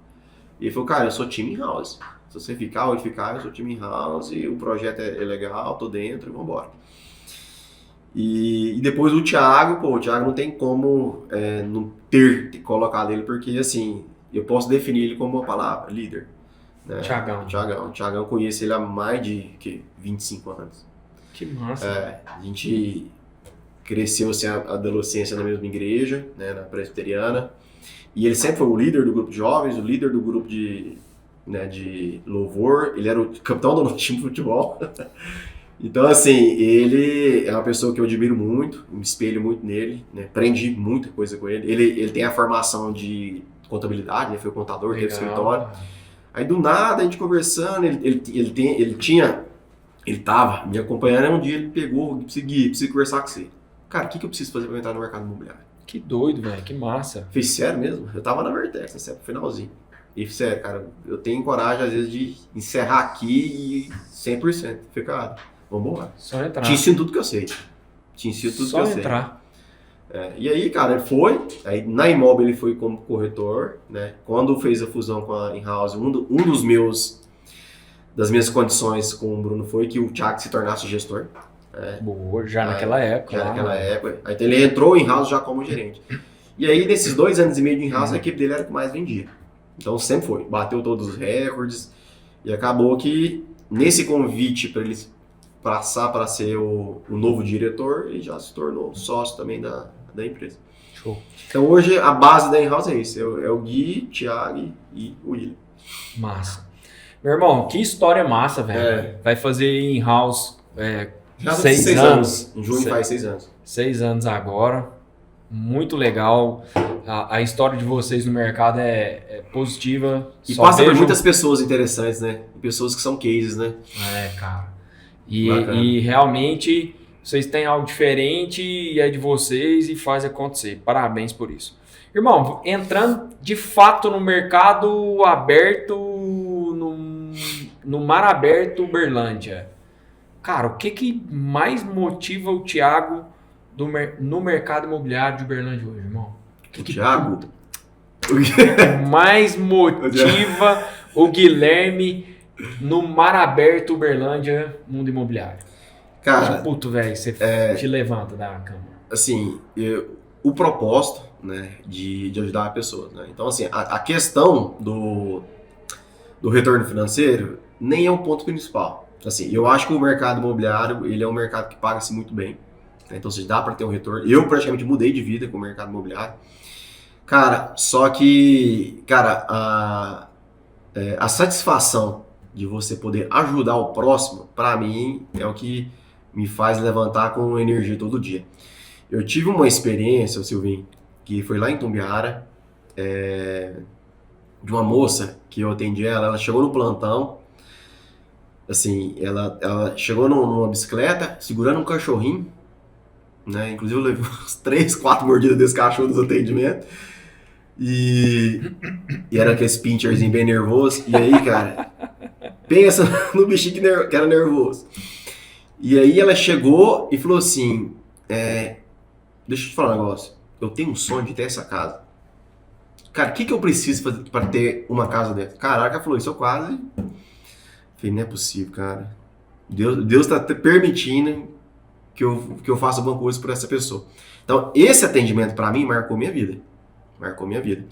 E ele falou, cara, eu sou time in-house. Se você ficar ou ele ficar, eu sou time in-house e o projeto é legal, tô dentro e vambora. E depois o Thiago não tem como não ter colocado ele, porque assim, eu posso definir ele como uma palavra, líder. Né? Thiagão, eu conheço ele há mais de 25 anos. Que massa. A gente cresceu assim, a adolescência na mesma igreja, né, na presbiteriana, e ele sempre foi o líder do grupo de jovens, o líder do grupo de louvor, ele era o capitão do nosso time de futebol. Então, assim, ele é uma pessoa que eu admiro muito, me espelho muito nele, né? Aprendi muita coisa com ele. Ele tem a formação de contabilidade, né? Foi contador, teve escritório. Aí, do nada, a gente conversando, ele tava me acompanhando, e um dia ele pegou, preciso conversar com você. Cara, o que eu preciso fazer pra entrar no mercado imobiliário? Que doido, velho, que massa. Fiz sério mesmo? Eu tava na Vertex, nesse finalzinho. E sério, cara, eu tenho coragem, às vezes, de encerrar aqui e 100%. Falei, cara, vambora. Só entrar. Te ensino tudo que eu sei. Só entrar. E aí, cara, ele foi. Aí na Imóvel ele foi como corretor, né? Quando fez a fusão com a in-house, das minhas condições com o Bruno foi que o Thiago se tornasse gestor. Boa, já naquela época. Aí então, ele entrou in-house já como gerente. E aí, nesses 2 anos e meio de in-house, a equipe dele era o que mais vendia. Então sempre foi, bateu todos os recordes. E acabou que nesse convite para ele passar para ser o novo diretor, ele já se tornou sócio também da empresa. Show. Então hoje a base da in-house é isso, é o Gui, Thiago e o William. Massa. Meu irmão, que história massa, velho. Vai fazer in-house 6 anos. Em junho faz 6 anos. 6 anos agora. Muito legal. A história de vocês no mercado é positiva. E passa por muitas pessoas interessantes, né? Pessoas que são cases, né? Cara. E realmente vocês têm algo diferente e é de vocês e faz acontecer. Parabéns por isso. Irmão, entrando de fato no mercado aberto, no mar aberto Uberlândia. Cara, o que mais motiva o Thiago no mercado imobiliário de Uberlândia hoje, irmão? Thiago? Mais motiva o Guilherme no mar aberto Uberlândia, mundo imobiliário? Cara, puto, velho, você te levanta da cama. Assim, o propósito, né, de ajudar a pessoa, né? Então, assim, a questão do retorno financeiro nem é um ponto principal. Assim, eu acho que o mercado imobiliário, ele é um mercado que paga-se muito bem. Então, se dá para ter um retorno. Eu praticamente mudei de vida com o mercado imobiliário. Cara, só que, cara, a satisfação de você poder ajudar o próximo, para mim, é o que me faz levantar com energia todo dia. Eu tive uma experiência, Silvinho, que foi lá em Tumbiara, de uma moça que eu atendi ela chegou no plantão, assim, ela chegou numa bicicleta, segurando um cachorrinho, né? Inclusive eu levei uns 3, 4 mordidas desse cachorro nos atendimentos. E era aquele pincherzinho bem nervoso. E aí, cara, pensa no bichinho que era nervoso. E aí ela chegou e falou assim, deixa eu te falar um negócio. Eu tenho um sonho de ter essa casa. Cara, o que eu preciso fazer para ter uma casa dessa? Caraca, ela falou, isso eu quase... Falei, não é possível, cara. Deus tá permitindo que eu faça alguma coisa por essa pessoa. Então, esse atendimento para mim marcou minha vida. Marcou minha vida.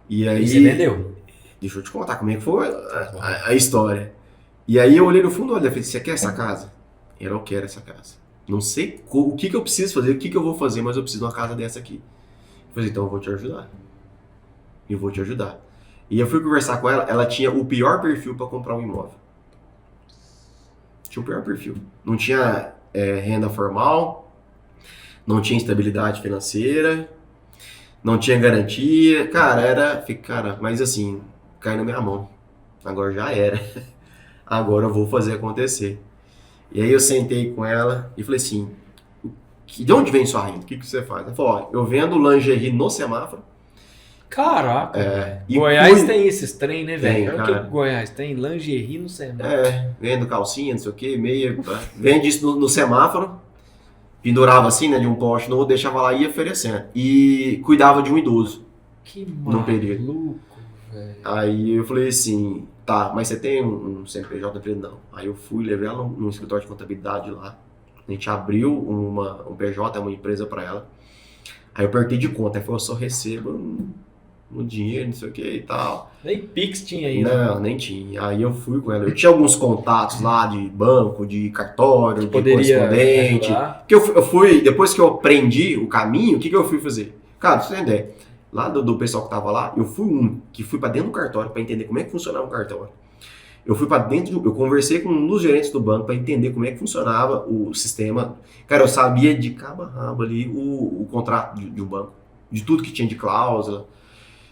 E aí... E você vendeu? Deixa eu te contar como é que foi a história. E aí eu olhei no fundo, olha, eu falei, você quer essa casa? Eu quero essa casa. Não sei o que eu preciso fazer, o que eu vou fazer, mas eu preciso de uma casa dessa aqui. Eu falei, então eu vou te ajudar. Eu vou te ajudar. E eu fui conversar com ela, ela tinha o pior perfil para comprar um imóvel. Tinha o pior perfil. Não tinha renda formal, não tinha estabilidade financeira, não tinha garantia. Cara, mas assim, cai na minha mão. Agora já era. Agora eu vou fazer acontecer. E aí eu sentei com ela e falei assim, de onde vem sua renda? O que você faz? Ela falou, ó, eu vendo lingerie no semáforo. Caraca, Goiás tem esses trem, né, velho? O que Goiás tem? Lingerie no semáforo. Vendo calcinha, não sei o que, meia. Vende isso no semáforo, pendurava assim, né, de um poste no outro, deixava lá e ia oferecendo. E cuidava de um idoso. Que maluco, velho. Aí eu falei assim, tá, mas você tem um CNPJ? Eu falei, não. Aí eu fui, levei ela num escritório de contabilidade lá. A gente abriu um PJ, uma empresa pra ela. Aí eu perguntei de conta, aí falou, eu só recebo no dinheiro, não sei o que e tal. Nem Pix tinha ainda. Não, nem tinha. Aí eu fui com ela. Eu tinha alguns contatos lá de banco, de cartório, de correspondente. Porque eu fui, depois que eu aprendi o caminho, o que eu fui fazer? Cara, pra você entender, lá do pessoal que tava lá, eu fui pra dentro do cartório pra entender como é que funcionava o cartório. Eu fui pra dentro, eu conversei com um dos gerentes do banco pra entender como é que funcionava o sistema. Cara, eu sabia de cabo a rabo ali o contrato de um banco, de tudo que tinha de cláusula.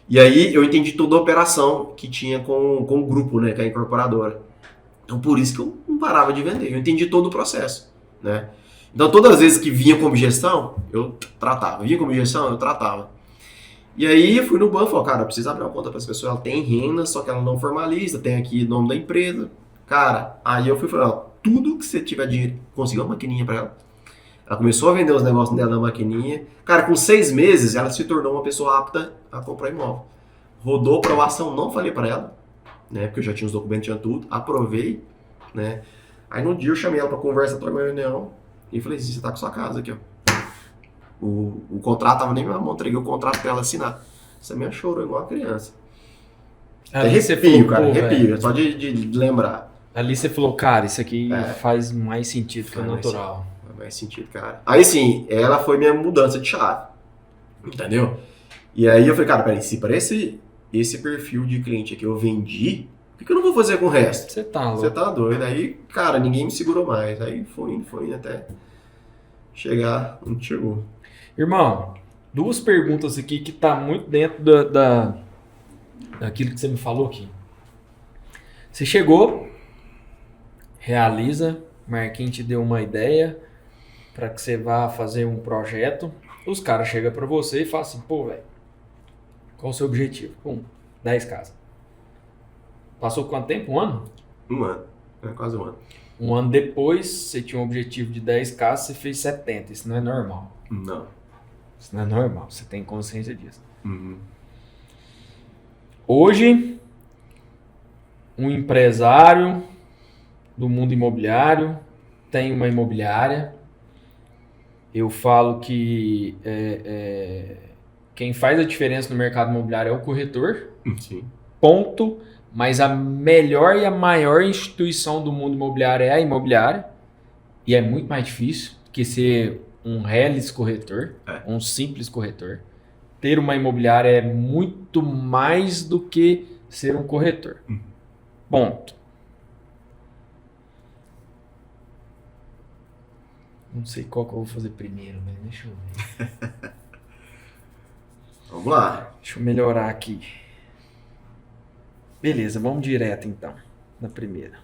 E aí eu entendi toda a operação que tinha com o grupo, né, que é a incorporadora. Então por isso que eu não parava de vender, eu entendi todo o processo, né. Então todas as vezes que vinha com objeção, eu tratava. Vinha com objeção, eu tratava. E aí eu fui no banco e falei, cara, eu preciso abrir uma conta para essa pessoa, ela tem renda, só que ela não formaliza, tem aqui o nome da empresa. Cara, aí eu fui falar, tudo que você tiver dinheiro, conseguiu uma maquininha para ela. Ela começou a vender os negócios dela na maquininha. Cara, com 6 meses, ela se tornou uma pessoa apta a comprar imóvel. Rodou aprovação, não falei para ela, né? Porque eu já tinha os documentos, tinha tudo. Aprovei, né? Aí no dia eu chamei ela para conversa, para uma reunião. E falei assim, você tá com sua casa aqui, ó. O contrato tava nem na minha mão, entreguei o contrato pra ela assinar. Essa minha chorou igual uma criança. Arrepio, cara, arrepio. Só de lembrar. Ali você falou, cara, isso aqui faz mais sentido que o natural. Faz mais sentido, cara. Aí sim, ela foi minha mudança de chave. Entendeu? E aí eu falei, cara, peraí, se para esse perfil de cliente aqui eu vendi, o que eu não vou fazer com o resto? Você tá louco. Você tá doido. Aí, cara, ninguém me segurou mais. Aí foi indo até chegar onde chegou. Irmão, 2 perguntas aqui que tá muito dentro daquilo que você me falou aqui. Você chegou, realiza, Marquinhos te deu uma ideia para que você vá fazer um projeto. Os caras chegam para você e falam assim, pô, velho, qual o seu objetivo? 10 casas. Passou quanto tempo? 1 ano? 1 ano. Quase 1 ano. 1 ano depois, você tinha um objetivo de 10 casas, você fez 70. Isso não é normal. Não. Isso não é normal. Você tem consciência disso. Uhum. Hoje, um empresário do mundo imobiliário tem uma imobiliária. Eu falo que quem faz a diferença no mercado imobiliário é o corretor. Sim. Ponto. Mas a melhor e a maior instituição do mundo imobiliário é a imobiliária. E é muito mais difícil que ser um reles corretor, um simples corretor. Ter uma imobiliária é muito mais do que ser um corretor. Ponto. Não sei qual que eu vou fazer primeiro, mas deixa eu ver. Vamos lá. Deixa eu melhorar aqui. Beleza, vamos direto então, na primeira.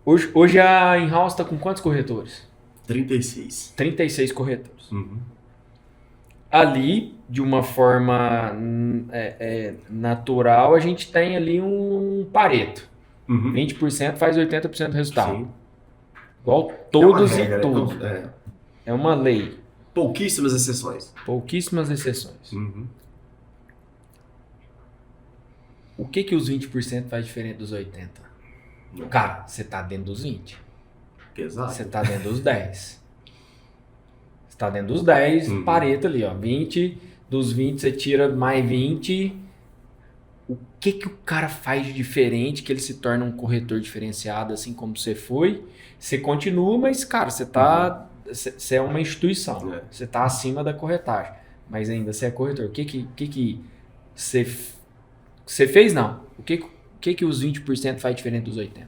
Hoje a in-house está com quantos corretores? 36. 36 corretores. Ali, de uma forma natural, a gente tem ali um Pareto. 20% faz 80% do resultado. Sim. Igual todos regra, e tudo. É uma lei. Pouquíssimas exceções. Pouquíssimas exceções. O que os 20% faz diferente dos 80%? Cara, você tá dentro dos 20%. Exato. Você tá dentro dos 10%. Você tá dentro dos 10%, Pareto ali, ó. 20%, dos 20% você tira mais 20%. O que o cara faz de diferente que ele se torna um corretor diferenciado, assim como você foi? Você continua, mas, cara, você tá... Você é uma instituição. Você tá acima da corretagem. Mas ainda você é corretor. O que você fez, não. O que os 20% faz diferente dos 80%?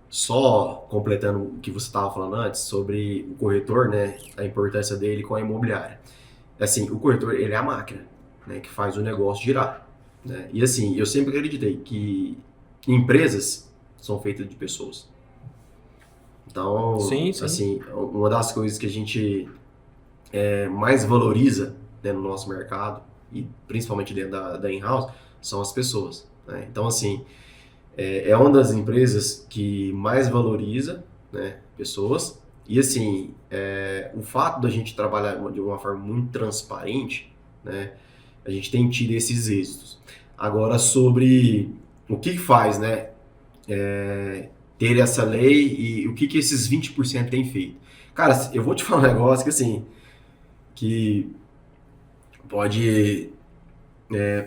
Só completando o que você estava falando antes sobre o corretor, né, a importância dele com a imobiliária. Assim, o corretor, ele é a máquina, né, que faz o negócio girar, né? E assim, eu sempre acreditei que empresas são feitas de pessoas. Então, sim. assim, uma das coisas que a gente mais valoriza, né, no nosso mercado, e principalmente dentro da in-house, são as pessoas, né? Então, assim, é uma das empresas que mais valoriza, né, pessoas. E, assim, o fato da gente trabalhar de uma forma muito transparente, né, a gente tem tido esses êxitos. Agora, sobre o que faz, né, ter essa lei e o que esses 20% têm feito. Cara, eu vou te falar um negócio que, assim, que pode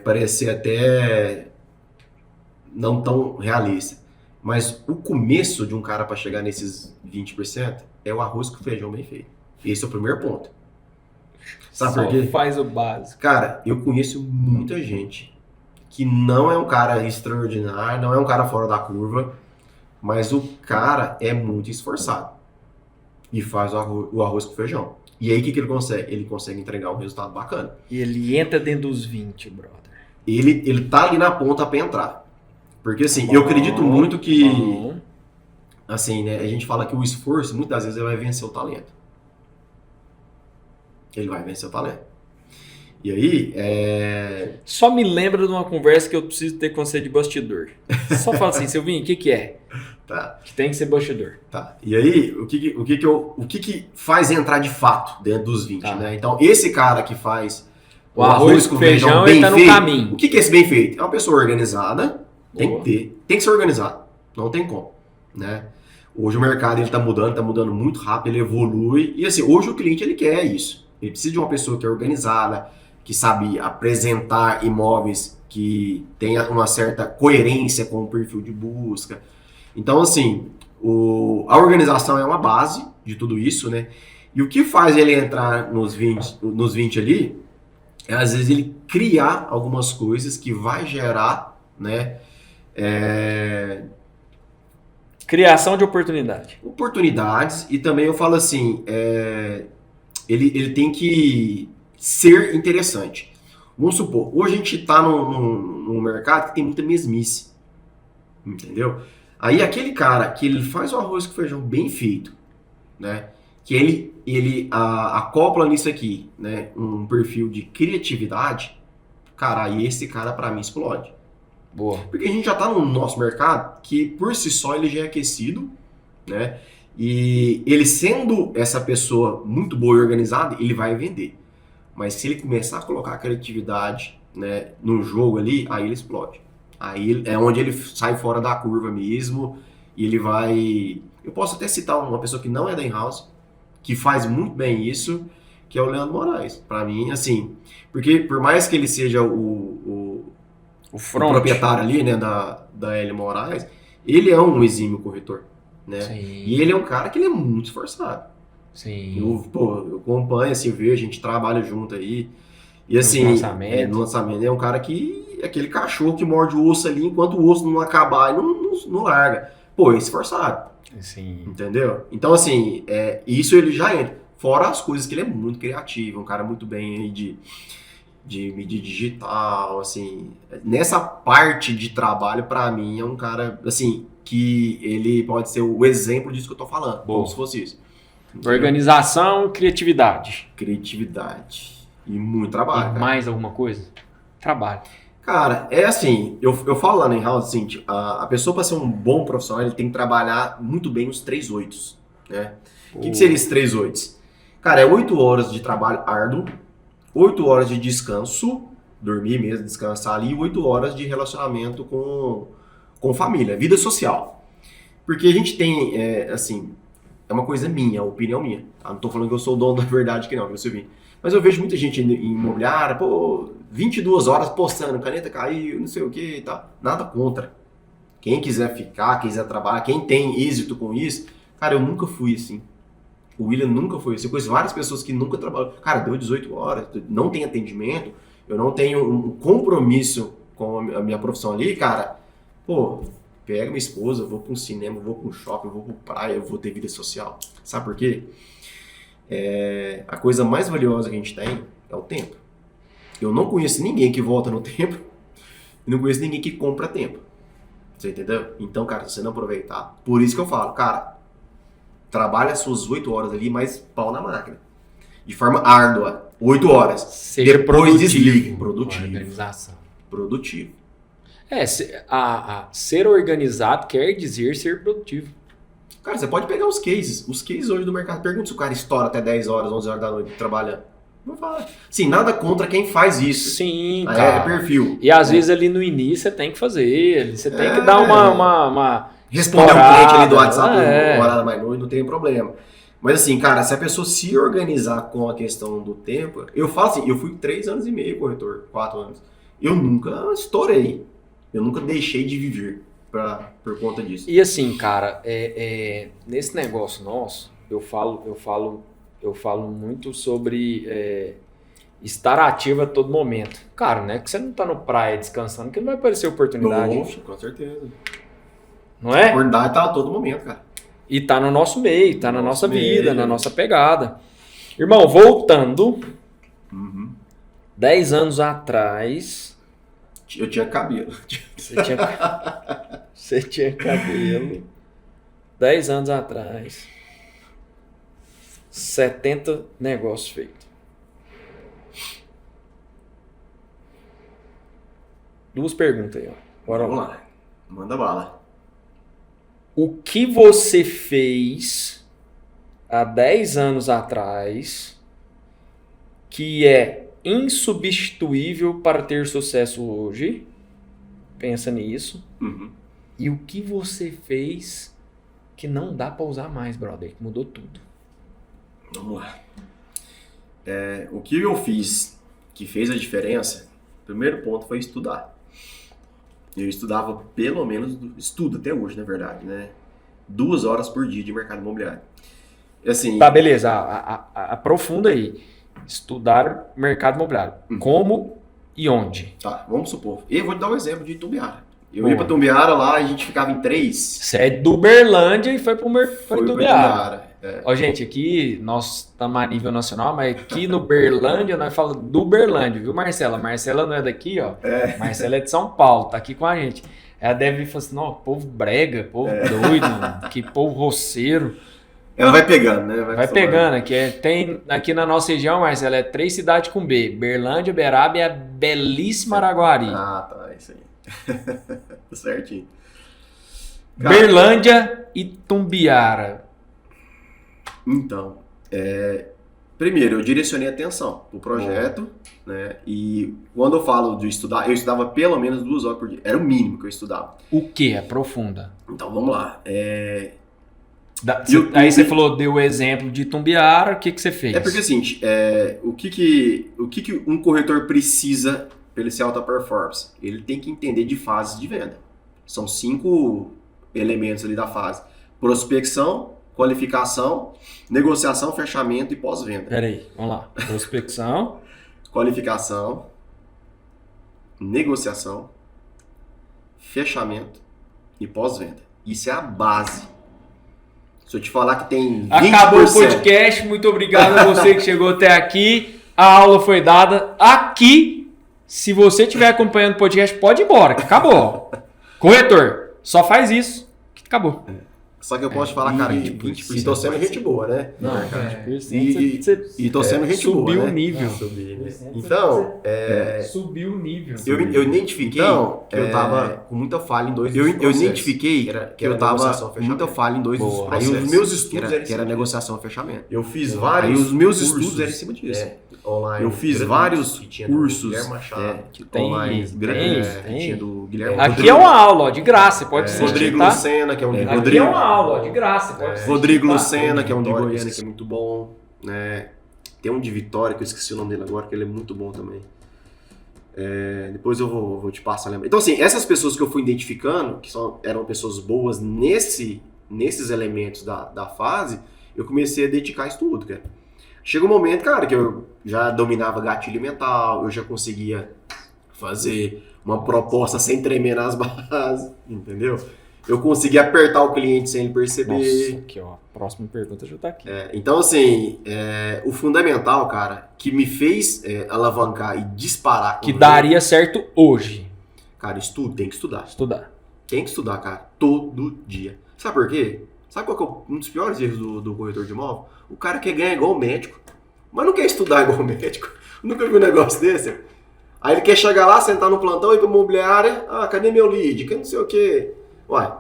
parecer até não tão realista, mas o começo de um cara para chegar nesses 20% é o arroz com feijão bem feito. Esse é o primeiro ponto. Sabe por quê? Faz o básico. Cara, eu conheço muita gente que não é um cara extraordinário, não é um cara fora da curva, mas o cara é muito esforçado e faz o arroz com feijão. E aí o que ele consegue? Ele consegue entregar um resultado bacana. E ele entra dentro dos 20, brother. Ele tá ali na ponta para entrar. Porque assim, eu acredito muito que, assim, né, a gente fala que o esforço, muitas vezes, ele vai vencer o talento. Ele vai vencer o talento. E aí, Só me lembra de uma conversa que eu preciso ter com você de bastidor. Só fala assim, Silvinho, o que é? Tá. Que tem que ser bastidor. Tá. E aí, o que faz entrar de fato dentro dos 20, né? Então, esse cara que faz o arroz com feijão bem tá no feito, caminho. O que é esse bem feito? É uma pessoa organizada, tem que ser organizado, não tem como, né? Hoje o mercado ele tá mudando muito rápido, ele evolui, e assim, hoje o cliente ele quer isso. Ele precisa de uma pessoa que é organizada, que sabe apresentar imóveis que tenha uma certa coerência com o perfil de busca. Então, assim, a organização é uma base de tudo isso, né? E o que faz ele entrar nos 20 ali, é às vezes ele criar algumas coisas que vai gerar, né? Criação de oportunidade. Oportunidades, e também eu falo assim, ele tem que ser interessante. Vamos supor, hoje a gente está num mercado que tem muita mesmice, entendeu? Aí aquele cara que ele faz o arroz com feijão bem feito, né? Que ele acopla nisso aqui, né? Um perfil de criatividade, cara, aí esse cara para mim explode. Boa. Porque a gente já está no nosso mercado que por si só ele já é aquecido, né? E ele sendo essa pessoa muito boa e organizada, ele vai vender. Mas se ele começar a colocar a criatividade, né, no jogo ali, aí ele explode. Aí é onde ele sai fora da curva mesmo e ele vai... Eu posso até citar uma pessoa que não é da in-house, que faz muito bem isso, que é o Leandro Moraes. Para mim, assim, porque por mais que ele seja o proprietário ali, né, da L Moraes, ele é um exímio corretor, né? Sim. E ele é um cara que ele é muito esforçado. Sim. Eu acompanho, assim, vejo, a gente trabalha junto aí. E assim, no lançamento, é um cara que é aquele cachorro que morde o osso ali, enquanto o osso não acabar, ele não larga. Pô, é esforçado. Sim. Entendeu? Então, assim, isso ele já entra. Fora as coisas que ele é muito criativo, um cara muito bem aí de mídia digital, assim. Nessa parte de trabalho, pra mim, é um cara, assim, que ele pode ser o exemplo disso que eu tô falando. Boa. Como se fosse isso. Entendeu? Organização, criatividade. Criatividade. E muito trabalho, E cara. mais alguma coisa? Trabalho. Cara, é assim, eu falo lá na In-House, assim, a pessoa para ser um bom profissional, ele tem que trabalhar muito bem os 3 8s, né? O que seria esses 3 8s? Cara, é 8 horas de trabalho árduo, 8 horas de descanso, dormir mesmo, descansar ali, e 8 horas de relacionamento com família, vida social. Porque a gente tem, assim, é uma coisa minha, opinião minha. Tá? Não tô falando que eu sou o dono da verdade aqui não, viu, Silvinho? Mas eu vejo muita gente em imobiliária, pô, 22 horas postando, caneta caiu, não sei o que e tal. Nada contra. Quem quiser ficar, quem quiser trabalhar, quem tem êxito com isso, cara, eu nunca fui assim. O William nunca foi assim. Eu conheço várias pessoas que nunca trabalham. Cara, deu 18 horas, não tem atendimento, eu não tenho um compromisso com a minha profissão ali, cara. Pô, pega minha esposa, eu vou para um cinema, eu vou para um shopping, eu vou para praia, eu vou ter vida social. Sabe por quê? A coisa mais valiosa que a gente tem é o tempo. Eu não conheço ninguém que volta no tempo e não conheço ninguém que compra tempo. Você entendeu? Então, cara, se você não aproveitar, por isso que eu falo, cara, trabalha as suas 8 horas ali, mas pau na máquina. De forma árdua, 8 horas. Seja depois produtivo. desligue. Produtivo. Organização. Produtivo. Ser organizado quer dizer ser produtivo. Cara, você pode pegar os cases. Os cases hoje do mercado. Pergunta se o cara estoura até 10 horas, 11 horas da noite trabalhando. Não fala. Sim, nada contra quem faz isso. Sim, É cara. perfil. E às vezes ali no início você tem que fazer. Você tem que dar uma responder um cliente ali do WhatsApp É. uma hora mais noite, não tem problema. Mas assim, cara, se a pessoa se organizar com a questão do tempo, eu falo assim, eu fui 3 anos e meio corretor, 4 anos. Eu nunca estourei. Eu nunca deixei de viver por conta disso. E assim, cara, nesse negócio nosso, eu falo muito sobre estar ativo a todo momento. Cara, não é que você não tá no praia descansando que não vai aparecer oportunidade. Nossa, com certeza. Não é? A oportunidade tá a todo momento, cara. E tá no nosso meio, tá na nossa vida, meio. na nossa pegada. Irmão, voltando, 10 anos atrás, Eu tinha cabelo. você tinha cabelo. 10 anos atrás, 70 negócios feitos. 2 perguntas aí, ó. Bora Vamos lá. lá. Manda bala. O que você fez há 10 anos atrás que é insubstituível para ter sucesso hoje? Pensa nisso. E o que você fez que não dá para usar mais, brother? Que mudou tudo. Vamos lá. O que eu fiz que fez a diferença, o primeiro ponto foi estudar. Eu estudava pelo menos, estudo até hoje, na verdade, né? 2 horas por dia de mercado imobiliário. Assim, Tá, beleza. Aprofunda aí. Estudar mercado imobiliário. Como e onde? tá, vamos supor. Eu vou te dar um exemplo de Itumbiara. Eu Boa. ia pra Itumbiara lá, a gente ficava em 3. Você é do Uberlândia e foi pro Foi pra Itumbiara. Itumbiara. Ó, gente, aqui nós estamos a nível nacional, mas aqui no Uberlândia nós falamos do Uberlândia, viu, Marcela? Marcela não é daqui, ó. Marcela é de São Paulo, tá aqui com a gente. Ela deve falar assim, não, povo brega, povo doido, que povo roceiro. Ela vai pegando, né? Vai pegando, tem aqui na nossa região, Marcela, é 3 cidades com B. Berlândia, Beraba e a belíssima Araguari. Ah, tá, isso aí. Certinho. Cara, Berlândia e Itumbiara. Então, primeiro, eu direcionei atenção pro projeto, né? E quando eu falo de estudar, eu estudava pelo menos 2 horas por dia. Era o mínimo que eu estudava. O que? Aprofunda. Então, vamos lá. Aí você falou, deu o exemplo de Itumbiara, o que você fez? É porque assim, o que um corretor precisa para ele ser alta performance? Ele tem que entender de fases de venda. São 5 elementos ali da fase. Prospecção, qualificação, negociação, fechamento e pós-venda. Peraí, vamos lá. Prospecção. Qualificação, negociação, fechamento e pós-venda. Isso é a base. Se eu te falar que tem 20%... Acabou o podcast, muito obrigado a você que chegou até aqui. A aula foi dada aqui. Se você estiver acompanhando o podcast, pode ir embora, que acabou. Corretor, só faz isso, que acabou. Só que eu posso te falar, cara, que 20% tô sendo gente boa, né? Não, e tô sendo gente boa, subiu né? o nível. Então, subiu o nível. Eu identifiquei que eu tava com muita falha em dois dos processos. Eu identifiquei que eu tava com muita falha em dois dos processos. Aí os meus estudos que era negociação e fechamento. Eu fiz vários. Aí os meus estudos eram em cima disso. Online. Eu fiz vários cursos que tem do Guilherme. Aqui é uma aula, ó, de graça, você pode assistir, Rodrigo tá? Lucena, que é um de Aqui é uma aula, ó, de graça, você pode assistir. Rodrigo Lucena, que é um de Goiânia, que é muito bom, né? Tem um de Vitória, que eu esqueci o nome dele agora, que ele é muito bom também. Depois eu vou te passar a lembrar. Então, assim, essas pessoas que eu fui identificando, que eram pessoas boas nesses elementos da fase, eu comecei a dedicar estudo, cara. Chega um momento, cara, que eu já dominava gatilho mental, eu já conseguia fazer uma proposta sem tremer nas bases, entendeu? Eu conseguia apertar o cliente sem ele perceber. Nossa, aqui ó, a próxima pergunta já tá aqui. Então, assim, o fundamental, cara, que me fez alavancar e disparar... Que daria certo hoje. Cara, tem que estudar. Tem que estudar, cara, todo dia. Sabe por quê? Sabe qual que é um dos piores erros do corretor de imóvel? O cara quer ganhar igual o médico, mas não quer estudar igual o médico. Nunca vi um negócio desse. Aí ele quer chegar lá, sentar no plantão, ir pra imobiliária, cadê meu lead? Cadê não sei o quê? Uai,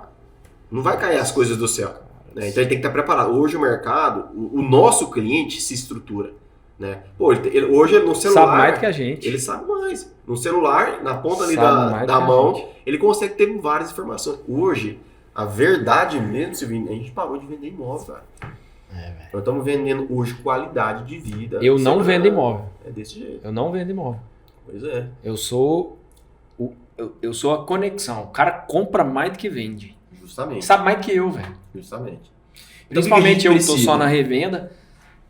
não vai cair as coisas do céu. Né? Então ele tem que estar preparado. Hoje o mercado, o nosso cliente se estrutura. Né? Pô, hoje no celular... Sabe mais do que a gente. Ele sabe mais. No celular, na ponta ali da mão, ele consegue ter várias informações. Hoje... A verdade mesmo, Silvinho, a gente parou de vender imóvel, cara. Nós estamos vendendo hoje qualidade de vida. Eu não vendo imóvel. É desse jeito. Eu não vendo imóvel. Pois é. Eu sou a conexão. O cara compra mais do que vende. Justamente. Sabe mais do que eu, velho. Justamente. Principalmente eu tô só na revenda.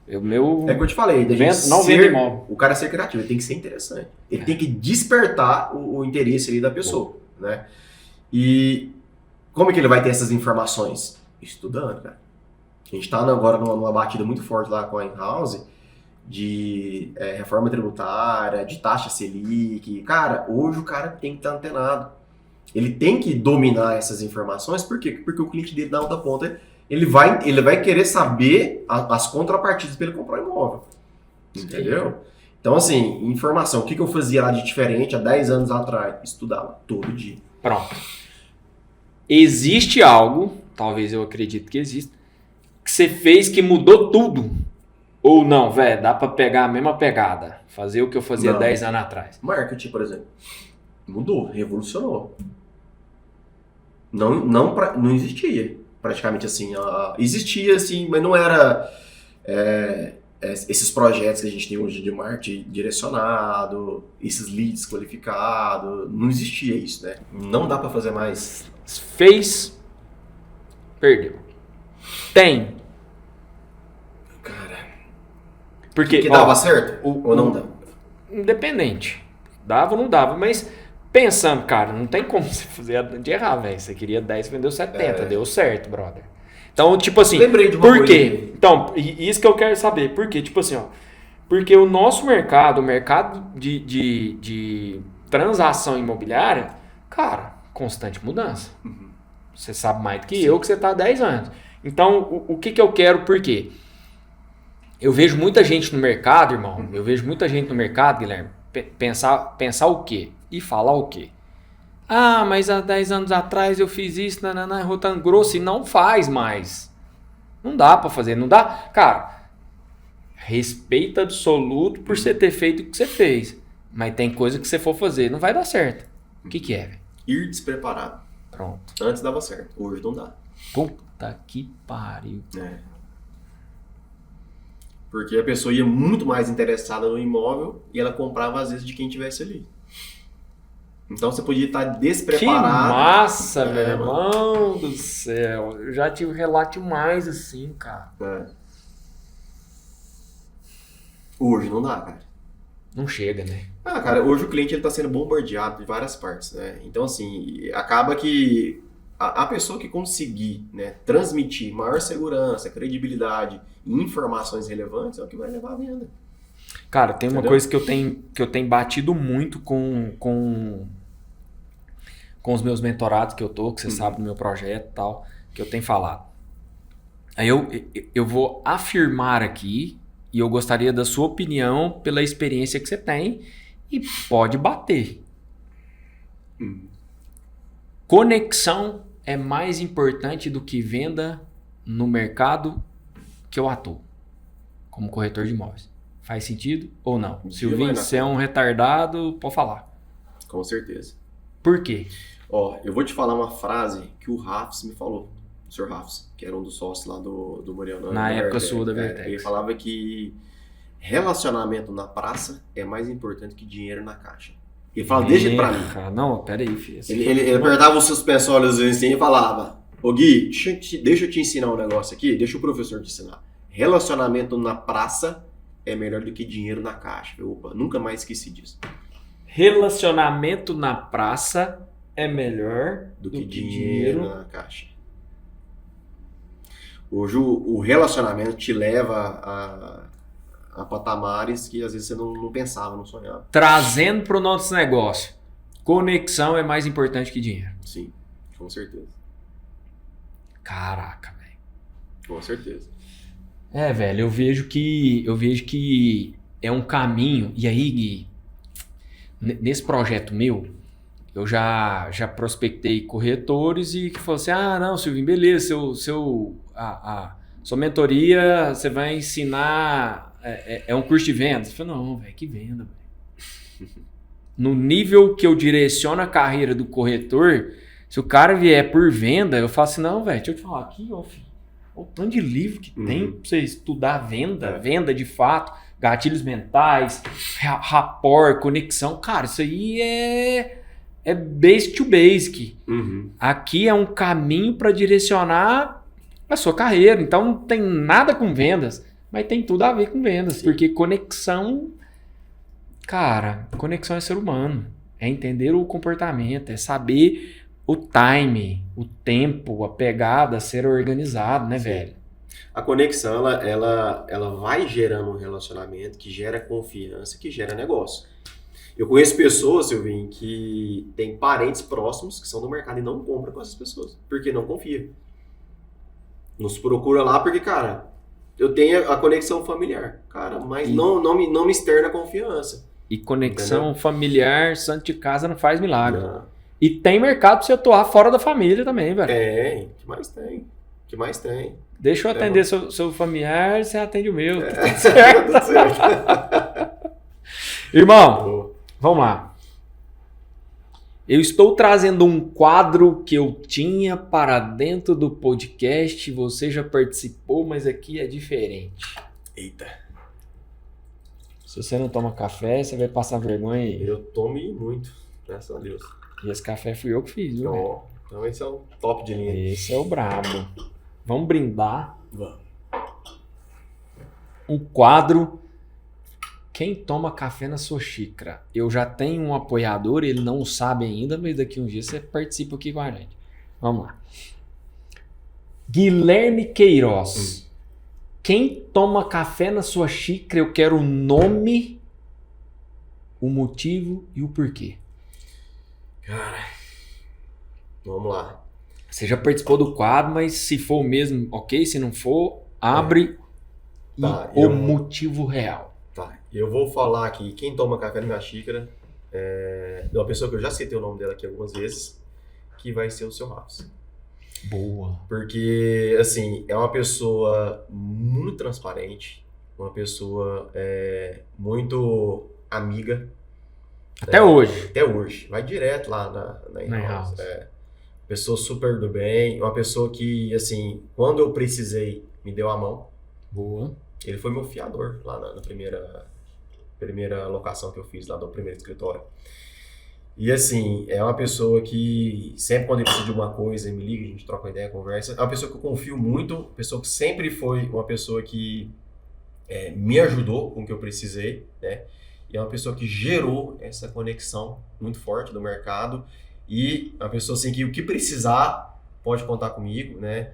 É o que eu te falei. Não vendo imóvel. O cara ser criativo, ele tem que ser interessante. Ele tem que despertar o interesse ali da pessoa. Né? E... Como é que ele vai ter essas informações? Estudando, cara. A gente está agora numa batida muito forte lá com a in-house de reforma tributária, de taxa Selic. Cara, hoje o cara tem que estar antenado. Ele tem que dominar essas informações. Por quê? Porque o cliente dele, na outra ponta, ele vai querer saber as contrapartidas para ele comprar imóvel. Entendeu? Sim. Então, assim, informação. O que eu fazia lá de diferente há 10 anos atrás? Estudava todo dia. Pronto. Existe algo, talvez eu acredito que exista, que você fez que mudou tudo? Ou não, velho, dá pra pegar a mesma pegada, fazer o que eu fazia 10 anos atrás? Marketing, por exemplo, mudou, revolucionou. Não existia, praticamente assim. Existia, assim, mas não era esses projetos que a gente tem hoje de marketing direcionado, esses leads qualificados, não existia isso, né? Não dá pra fazer mais... Fez, perdeu. Tem. Cara. Porque que dava certo ou não dava? Independente. Dava ou não dava, mas pensando, cara, não tem como você fazer de errar, velho. Você queria 10, vendeu 70, deu certo, brother. Então, tipo assim, lembrei de uma por quê? Então, isso que eu quero saber. Por quê? Tipo assim, ó. Porque o nosso mercado, o mercado de transação imobiliária, cara, constante mudança. Você sabe mais do que eu, que você está há 10 anos. Então, o que eu quero, por quê? Eu vejo muita gente no mercado, irmão. Eu vejo muita gente no mercado, Guilherme, pensar o quê? E falar o quê? Mas há 10 anos atrás eu fiz isso, rotando grosso, e não faz mais. Não dá para fazer, não dá. Cara, respeito absoluto por você ter feito o que você fez. Mas tem coisa que você for fazer, não vai dar certo. O que é, velho? Ir despreparado. Pronto. Antes dava certo, hoje não dá. Puta que pariu. Porque a pessoa ia muito mais interessada no imóvel e ela comprava às vezes de quem tivesse ali. Então você podia estar despreparado. Que massa, meu irmão do céu. Eu já tive relato mais assim, cara. Hoje não dá, cara. Não chega, né? Cara, hoje o cliente está sendo bombardeado de várias partes, né? Então, assim, acaba que a pessoa que conseguir, né, transmitir maior segurança, credibilidade e informações relevantes é o que vai levar à venda. Cara, tem uma coisa que eu tenho batido muito com os meus mentorados que você sabe do meu projeto e tal, que eu tenho falado. Aí eu vou afirmar aqui, e eu gostaria da sua opinião pela experiência que você tem, e pode bater. Conexão é mais importante do que venda no mercado que eu atuo, como corretor de imóveis. Faz sentido ou não? Silvinho, você é um retardado, pode falar. Com certeza. Por quê? Ó, eu vou te falar uma frase que o Rafs me falou, o Sr. Rafs, que era um dos sócios lá do Moriano. Na época sua da Vertex. Ele falava que relacionamento na praça é mais importante que dinheiro na caixa. Ele fala desse jeito pra mim. Não, peraí, filho. Ele apertava os suspensórios assim e falava: Ô Gui, deixa eu te ensinar um negócio aqui, deixa o professor te ensinar. Relacionamento na praça é melhor do que dinheiro na caixa. Opa, nunca mais esqueci disso. Relacionamento na praça é melhor do que dinheiro na caixa. Hoje o relacionamento te leva a patamares que às vezes você não pensava, não sonhava. Trazendo para o nosso negócio, conexão é mais importante que dinheiro. Sim, com certeza. Caraca, velho. Com certeza. Velho, eu vejo que é um caminho. E aí, Gui, nesse projeto meu, eu já prospectei corretores e que falou assim: não, Silvinho, beleza, sua mentoria, você vai ensinar, é um curso de vendas. Eu falei: não, velho, que venda, velho. No nível que eu direciono a carreira do corretor, se o cara vier por venda, eu falo assim: não, velho, deixa eu te falar aqui, ó, filho. O tanto de livro que tem pra você estudar venda de fato, gatilhos mentais, rapport, conexão. Cara, isso aí é basic to basic. Aqui é um caminho para direcionar a sua carreira. Então não tem nada com vendas, mas tem tudo a ver com vendas. Sim. Porque conexão, cara, conexão é ser humano. É entender o comportamento, é saber o time, o tempo, a pegada, ser organizado, né, Sim. velho? A conexão, ela vai gerando um relacionamento que gera confiança, que gera negócio. Eu conheço pessoas, Silvinho, que tem parentes próximos que são do mercado e não compram com essas pessoas, porque não confia. Nos procura lá porque, cara, eu tenho a conexão familiar, cara, mas não me externa confiança. E conexão familiar, santo de casa não faz milagre. Não. E tem mercado pra você atuar fora da família também, velho. Tem, que mais tem. Deixa eu atender seu familiar, você atende o meu. Tudo certo. Tudo certo. Irmão, vamos lá. Eu estou trazendo um quadro que eu tinha para dentro do podcast. Você já participou, mas aqui é diferente. Eita. Se você não toma café, você vai passar vergonha aí. Eu tomo muito, graças a Deus. E esse café fui eu que fiz, viu? Então esse é o top de linha. Esse é o brabo. Vamos brindar. Vamos. Um quadro. Quem toma café na sua xícara? Eu já tenho um apoiador, ele não sabe ainda, mas daqui um dia você participa aqui com a gente. Vamos lá. Guilherme Queiroz. Quem toma café na sua xícara, eu quero o nome, o motivo e o porquê. Cara, vamos lá. Você já participou do quadro, mas se for o mesmo, ok. Se não for, abre o motivo real. Tá, eu vou falar aqui, quem toma café na minha xícara é uma pessoa que eu já citei o nome dela aqui algumas vezes, que vai ser o seu Rafs. Boa. Porque, assim, é uma pessoa muito transparente, uma pessoa muito amiga. Até hoje. Até hoje. Vai direto lá na in-house. Pessoa super do bem. Uma pessoa que, assim, quando eu precisei, me deu a mão. Boa. Ele foi meu fiador lá na primeira locação que eu fiz lá do primeiro escritório. E, assim, é uma pessoa que sempre quando ele precisa de uma coisa, me liga, a gente troca uma ideia, conversa. É uma pessoa que eu confio muito. Uma pessoa que sempre foi uma pessoa que me ajudou com o que eu precisei, né? E é uma pessoa que gerou essa conexão muito forte do mercado. E uma pessoa assim que o que precisar, pode contar comigo, né?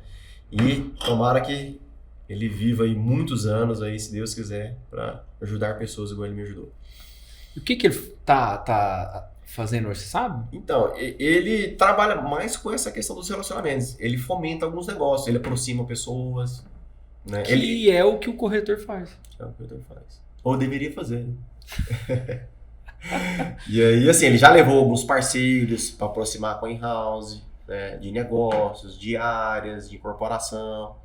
E tomara que ele viva aí muitos anos aí, se Deus quiser, para ajudar pessoas igual ele me ajudou. E o que ele tá fazendo hoje, você sabe? Então, ele trabalha mais com essa questão dos relacionamentos. Ele fomenta alguns negócios, ele aproxima pessoas, né? Que é o que o corretor faz. É o que o corretor faz. Ou deveria fazer, né? E aí, assim, ele já levou alguns parceiros para aproximar com a in-house, né, de negócios, de áreas, de incorporação,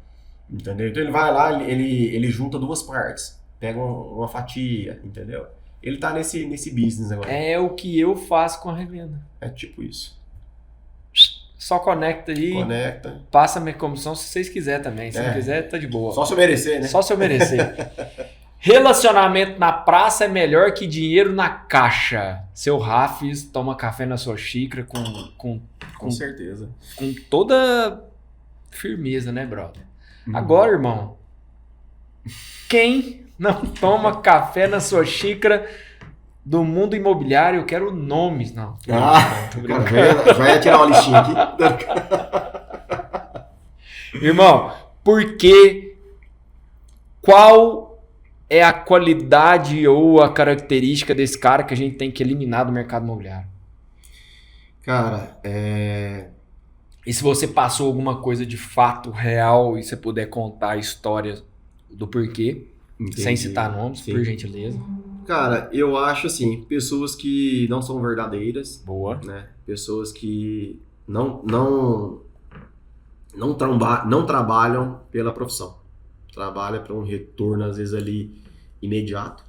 entendeu? Então ele vai lá, ele junta duas partes, pega uma fatia, entendeu? Ele tá nesse business agora. É o que eu faço com a revenda. É tipo isso. Só conecta aí, Conecta. passa minha comissão se vocês quiserem também. Se não quiser, tá de boa. Só se eu merecer, né? Só se eu merecer. Relacionamento na praça é melhor que dinheiro na caixa. Seu Rafis toma café na sua xícara Com certeza. com toda firmeza, né, brother? Agora, irmão, quem não toma café na sua xícara do mundo imobiliário? Eu quero nomes, não. Tô brincando. Já ia tirar uma listinha aqui. Irmão, qual é a qualidade ou a característica desse cara que a gente tem que eliminar do mercado imobiliário? Cara, E se você passou alguma coisa de fato real e você puder contar a história do porquê, entendi. sem citar nomes, Sim. por gentileza. Cara, eu acho assim, pessoas que não são verdadeiras, Boa. né? Pessoas que não trabalham pela profissão. Trabalham para um retorno, às vezes, ali imediato.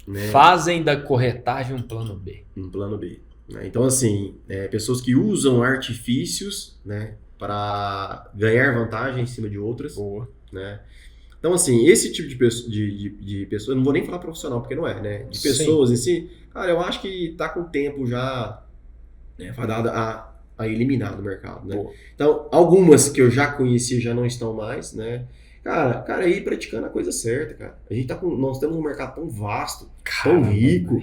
Né? Fazem da corretagem um plano B. Um plano B. Né? Então, assim, pessoas que usam artifícios, né, para ganhar vantagem em cima de outras. Boa. Né? Então, assim, esse tipo de pessoa, eu não vou nem falar profissional, porque não é, né? De pessoas em si, cara, eu acho que tá com o tempo já fadado a eliminar do mercado, né? Boa. Então, algumas que eu já conheci já não estão mais, né? Cara, ir praticando a coisa certa, cara. Nós temos um mercado tão vasto, tão rico,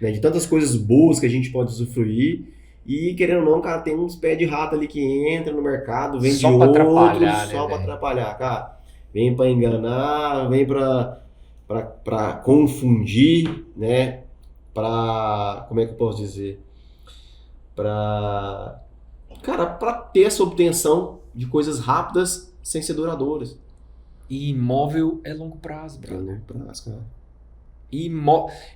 né? De tantas coisas boas que a gente pode usufruir. E, querendo ou não, cara, tem uns pés de rato ali que entra no mercado, vem Só de pra outros, atrapalhar, só né, pra velho? atrapalhar, cara. Vem pra enganar, vem pra confundir, né? Como é que eu posso dizer? Pra ter essa obtenção de coisas rápidas sem ser duradouras. E imóvel é longo prazo, bro. Longo prazo, cara.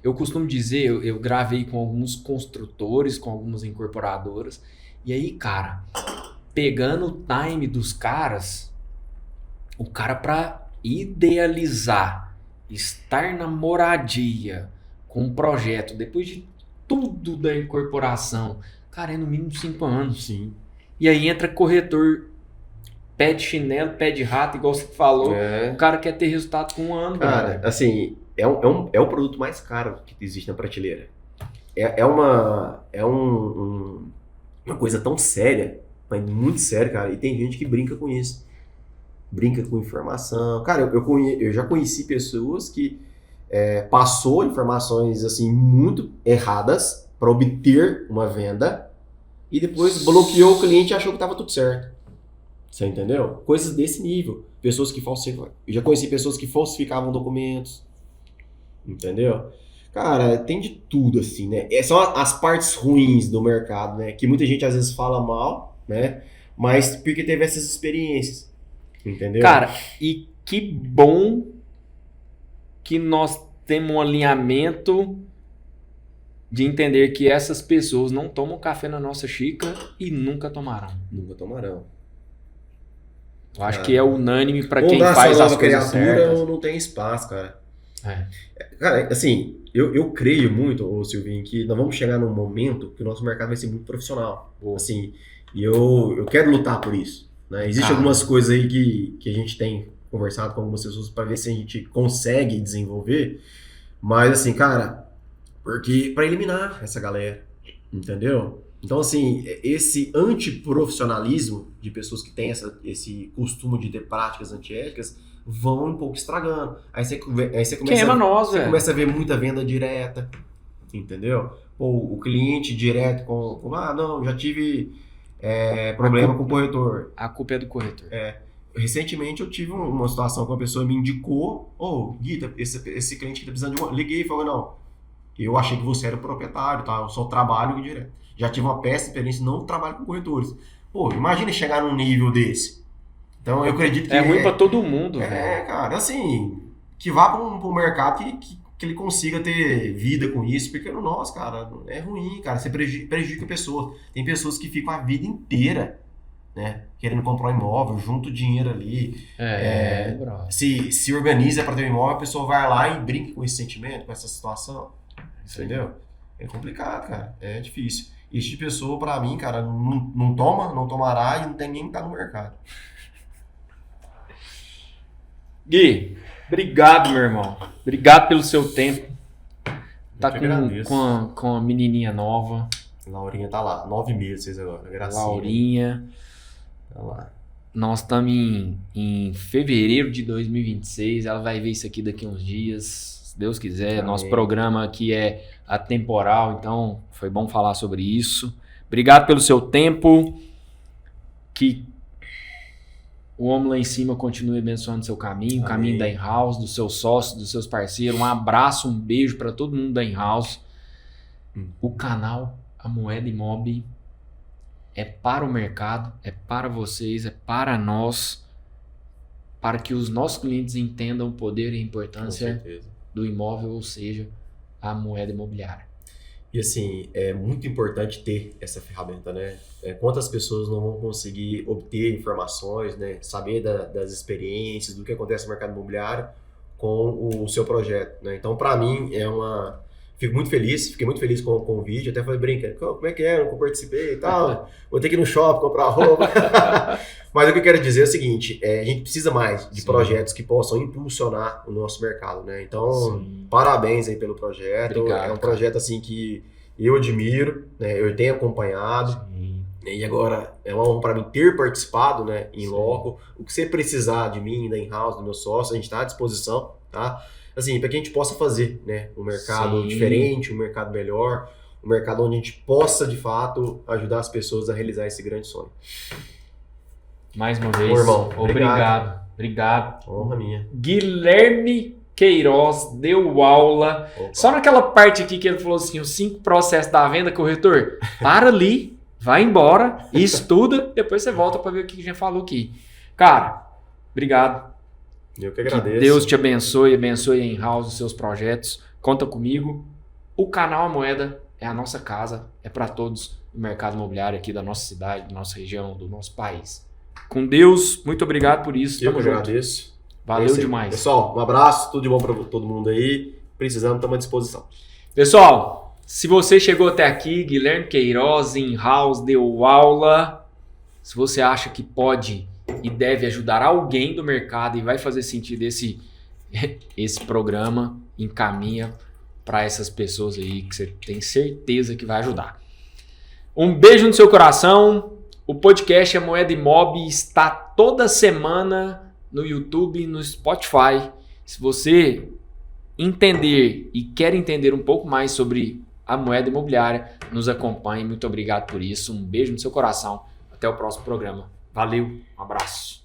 Eu costumo dizer, eu gravei com alguns construtores, com algumas incorporadoras, e aí, cara, pegando o time dos caras, o cara pra idealizar, estar na moradia com um projeto, depois de tudo da incorporação, cara, é no mínimo 5 anos. Sim. E aí entra corretor, pé de chinelo, pé de rato, igual você falou, o cara quer ter resultado com 1 ano. Cara, cara. assim, é o produto mais caro que existe na prateleira. É uma coisa tão séria, mas muito séria, cara, e tem gente que brinca com isso. Brinca com informação. Cara, eu já conheci pessoas que passou informações assim muito erradas para obter uma venda e depois bloqueou o cliente e achou que estava tudo certo. Você entendeu? Coisas desse nível. Pessoas que falsificavam. Eu já conheci pessoas que falsificavam documentos. Entendeu? Cara, tem de tudo assim, né? São as partes ruins do mercado, né? Que muita gente às vezes fala mal, né? Mas porque teve essas experiências. Entendeu? Cara, e que bom que nós temos um alinhamento de entender que essas pessoas não tomam café na nossa xícara e nunca tomarão. Nunca tomarão. Eu acho que é unânime para quem Ou faz nova as coisas certas. ou não tem espaço, cara. É. Cara, assim, eu creio muito, ô Silvinho, que nós vamos chegar num momento que o nosso mercado vai ser muito profissional. Boa. Assim, e eu quero lutar por isso. Né? Existem algumas coisas aí que a gente tem conversado com algumas pessoas para ver se a gente consegue desenvolver. Mas, assim, cara, porque para eliminar essa galera, entendeu? Então, assim, esse antiprofissionalismo de pessoas que têm esse costume de ter práticas antiéticas vão um pouco estragando. Aí você começa a ver muita venda direta, entendeu? Ou o cliente direto não, já tive problema com o corretor. A culpa é do corretor. Recentemente eu tive uma situação que uma pessoa me indicou, Gui, esse cliente que tá precisando de uma... Liguei e falou, não, eu achei que você era o proprietário, tá? Eu só trabalho aqui direto. Já tive uma péssima experiência, não trabalho com corretores. Pô, imagina chegar num nível desse. Então eu acredito que... É ruim pra todo mundo, velho. Cara, assim, que vá pro mercado que ele consiga ter vida com isso, porque no nosso, cara, é ruim, cara, você prejudica pessoas. Tem pessoas que ficam a vida inteira, né, querendo comprar um imóvel, junta o dinheiro ali, se organiza para ter um imóvel, a pessoa vai lá e brinca com esse sentimento, com essa situação, entendeu? É complicado, cara, é difícil. Esse tipo de pessoa, pra mim, cara, não tomará e não tem nem que estar no mercado. Gui, obrigado, meu irmão. Obrigado pelo seu tempo. Tá com a menininha nova. Laurinha tá lá, 9 meses agora, gracinha. Laurinha. Tá lá. Nós estamos em fevereiro de 2026. Ela vai ver isso aqui daqui uns dias, se Deus quiser. Amém. Nosso programa aqui é atemporal, então foi bom falar sobre isso. Obrigado pelo seu tempo. Que o homem lá em cima continue abençoando o seu caminho, o caminho da In-House, dos seus sócios, dos seus parceiros. Um abraço, um beijo para todo mundo da In-House. O canal A Moeda Imob é para o mercado, é para vocês, é para nós, para que os nossos clientes entendam o poder e a importância do imóvel, ou seja, a moeda imobiliária. E assim, é muito importante ter essa ferramenta, né? Quantas pessoas não vão conseguir obter informações, né? Saber das experiências, do que acontece no mercado imobiliário com o seu projeto, né? Então, para mim, fiquei muito feliz com o convite, até falei brincando, como é que é, eu não participei e tal, vou ter que ir no shopping comprar roupa. Mas o que eu quero dizer é o seguinte, a gente precisa mais de projetos que possam impulsionar o nosso mercado, né? Então, parabéns aí pelo projeto. Obrigado, é um projeto assim que eu admiro, né? Eu tenho acompanhado. Sim. E agora é uma honra para mim ter participado, né, em loco. O que você precisar de mim, da In-House, do meu sócio, a gente está à disposição, tá? Assim, para que a gente possa fazer, né, um mercado diferente, um mercado melhor, um mercado onde a gente possa, de fato, ajudar as pessoas a realizar esse grande sonho. Mais uma vez, irmão, obrigado. Honra minha. Guilherme Queiroz deu aula. Opa. Só naquela parte aqui que ele falou assim, os 5 processos da venda, corretor, para ali, vai embora, estuda, depois você volta para ver o que a gente falou aqui. Cara, obrigado. Eu que agradeço. Que Deus te abençoe a In-House, os seus projetos. Conta comigo. O canal A Moeda é a nossa casa, é para todos no mercado imobiliário aqui da nossa cidade, da nossa região, do nosso país. Com Deus, muito obrigado por isso. Eu que agradeço. Valeu demais. Pessoal, um abraço, tudo de bom para todo mundo aí. Precisamos, estamos à disposição. Pessoal, se você chegou até aqui, Guilherme Queiroz, In-House, deu aula. Se você acha que pode e deve ajudar alguém do mercado e vai fazer sentido esse programa, encaminha para essas pessoas aí que você tem certeza que vai ajudar. Um beijo no seu coração. O podcast A Moeda Imob está toda semana no YouTube e no Spotify. Se você entender e quer entender um pouco mais sobre a moeda imobiliária, nos acompanhe. Muito obrigado por isso. Um beijo no seu coração. Até o próximo programa. Valeu, um abraço.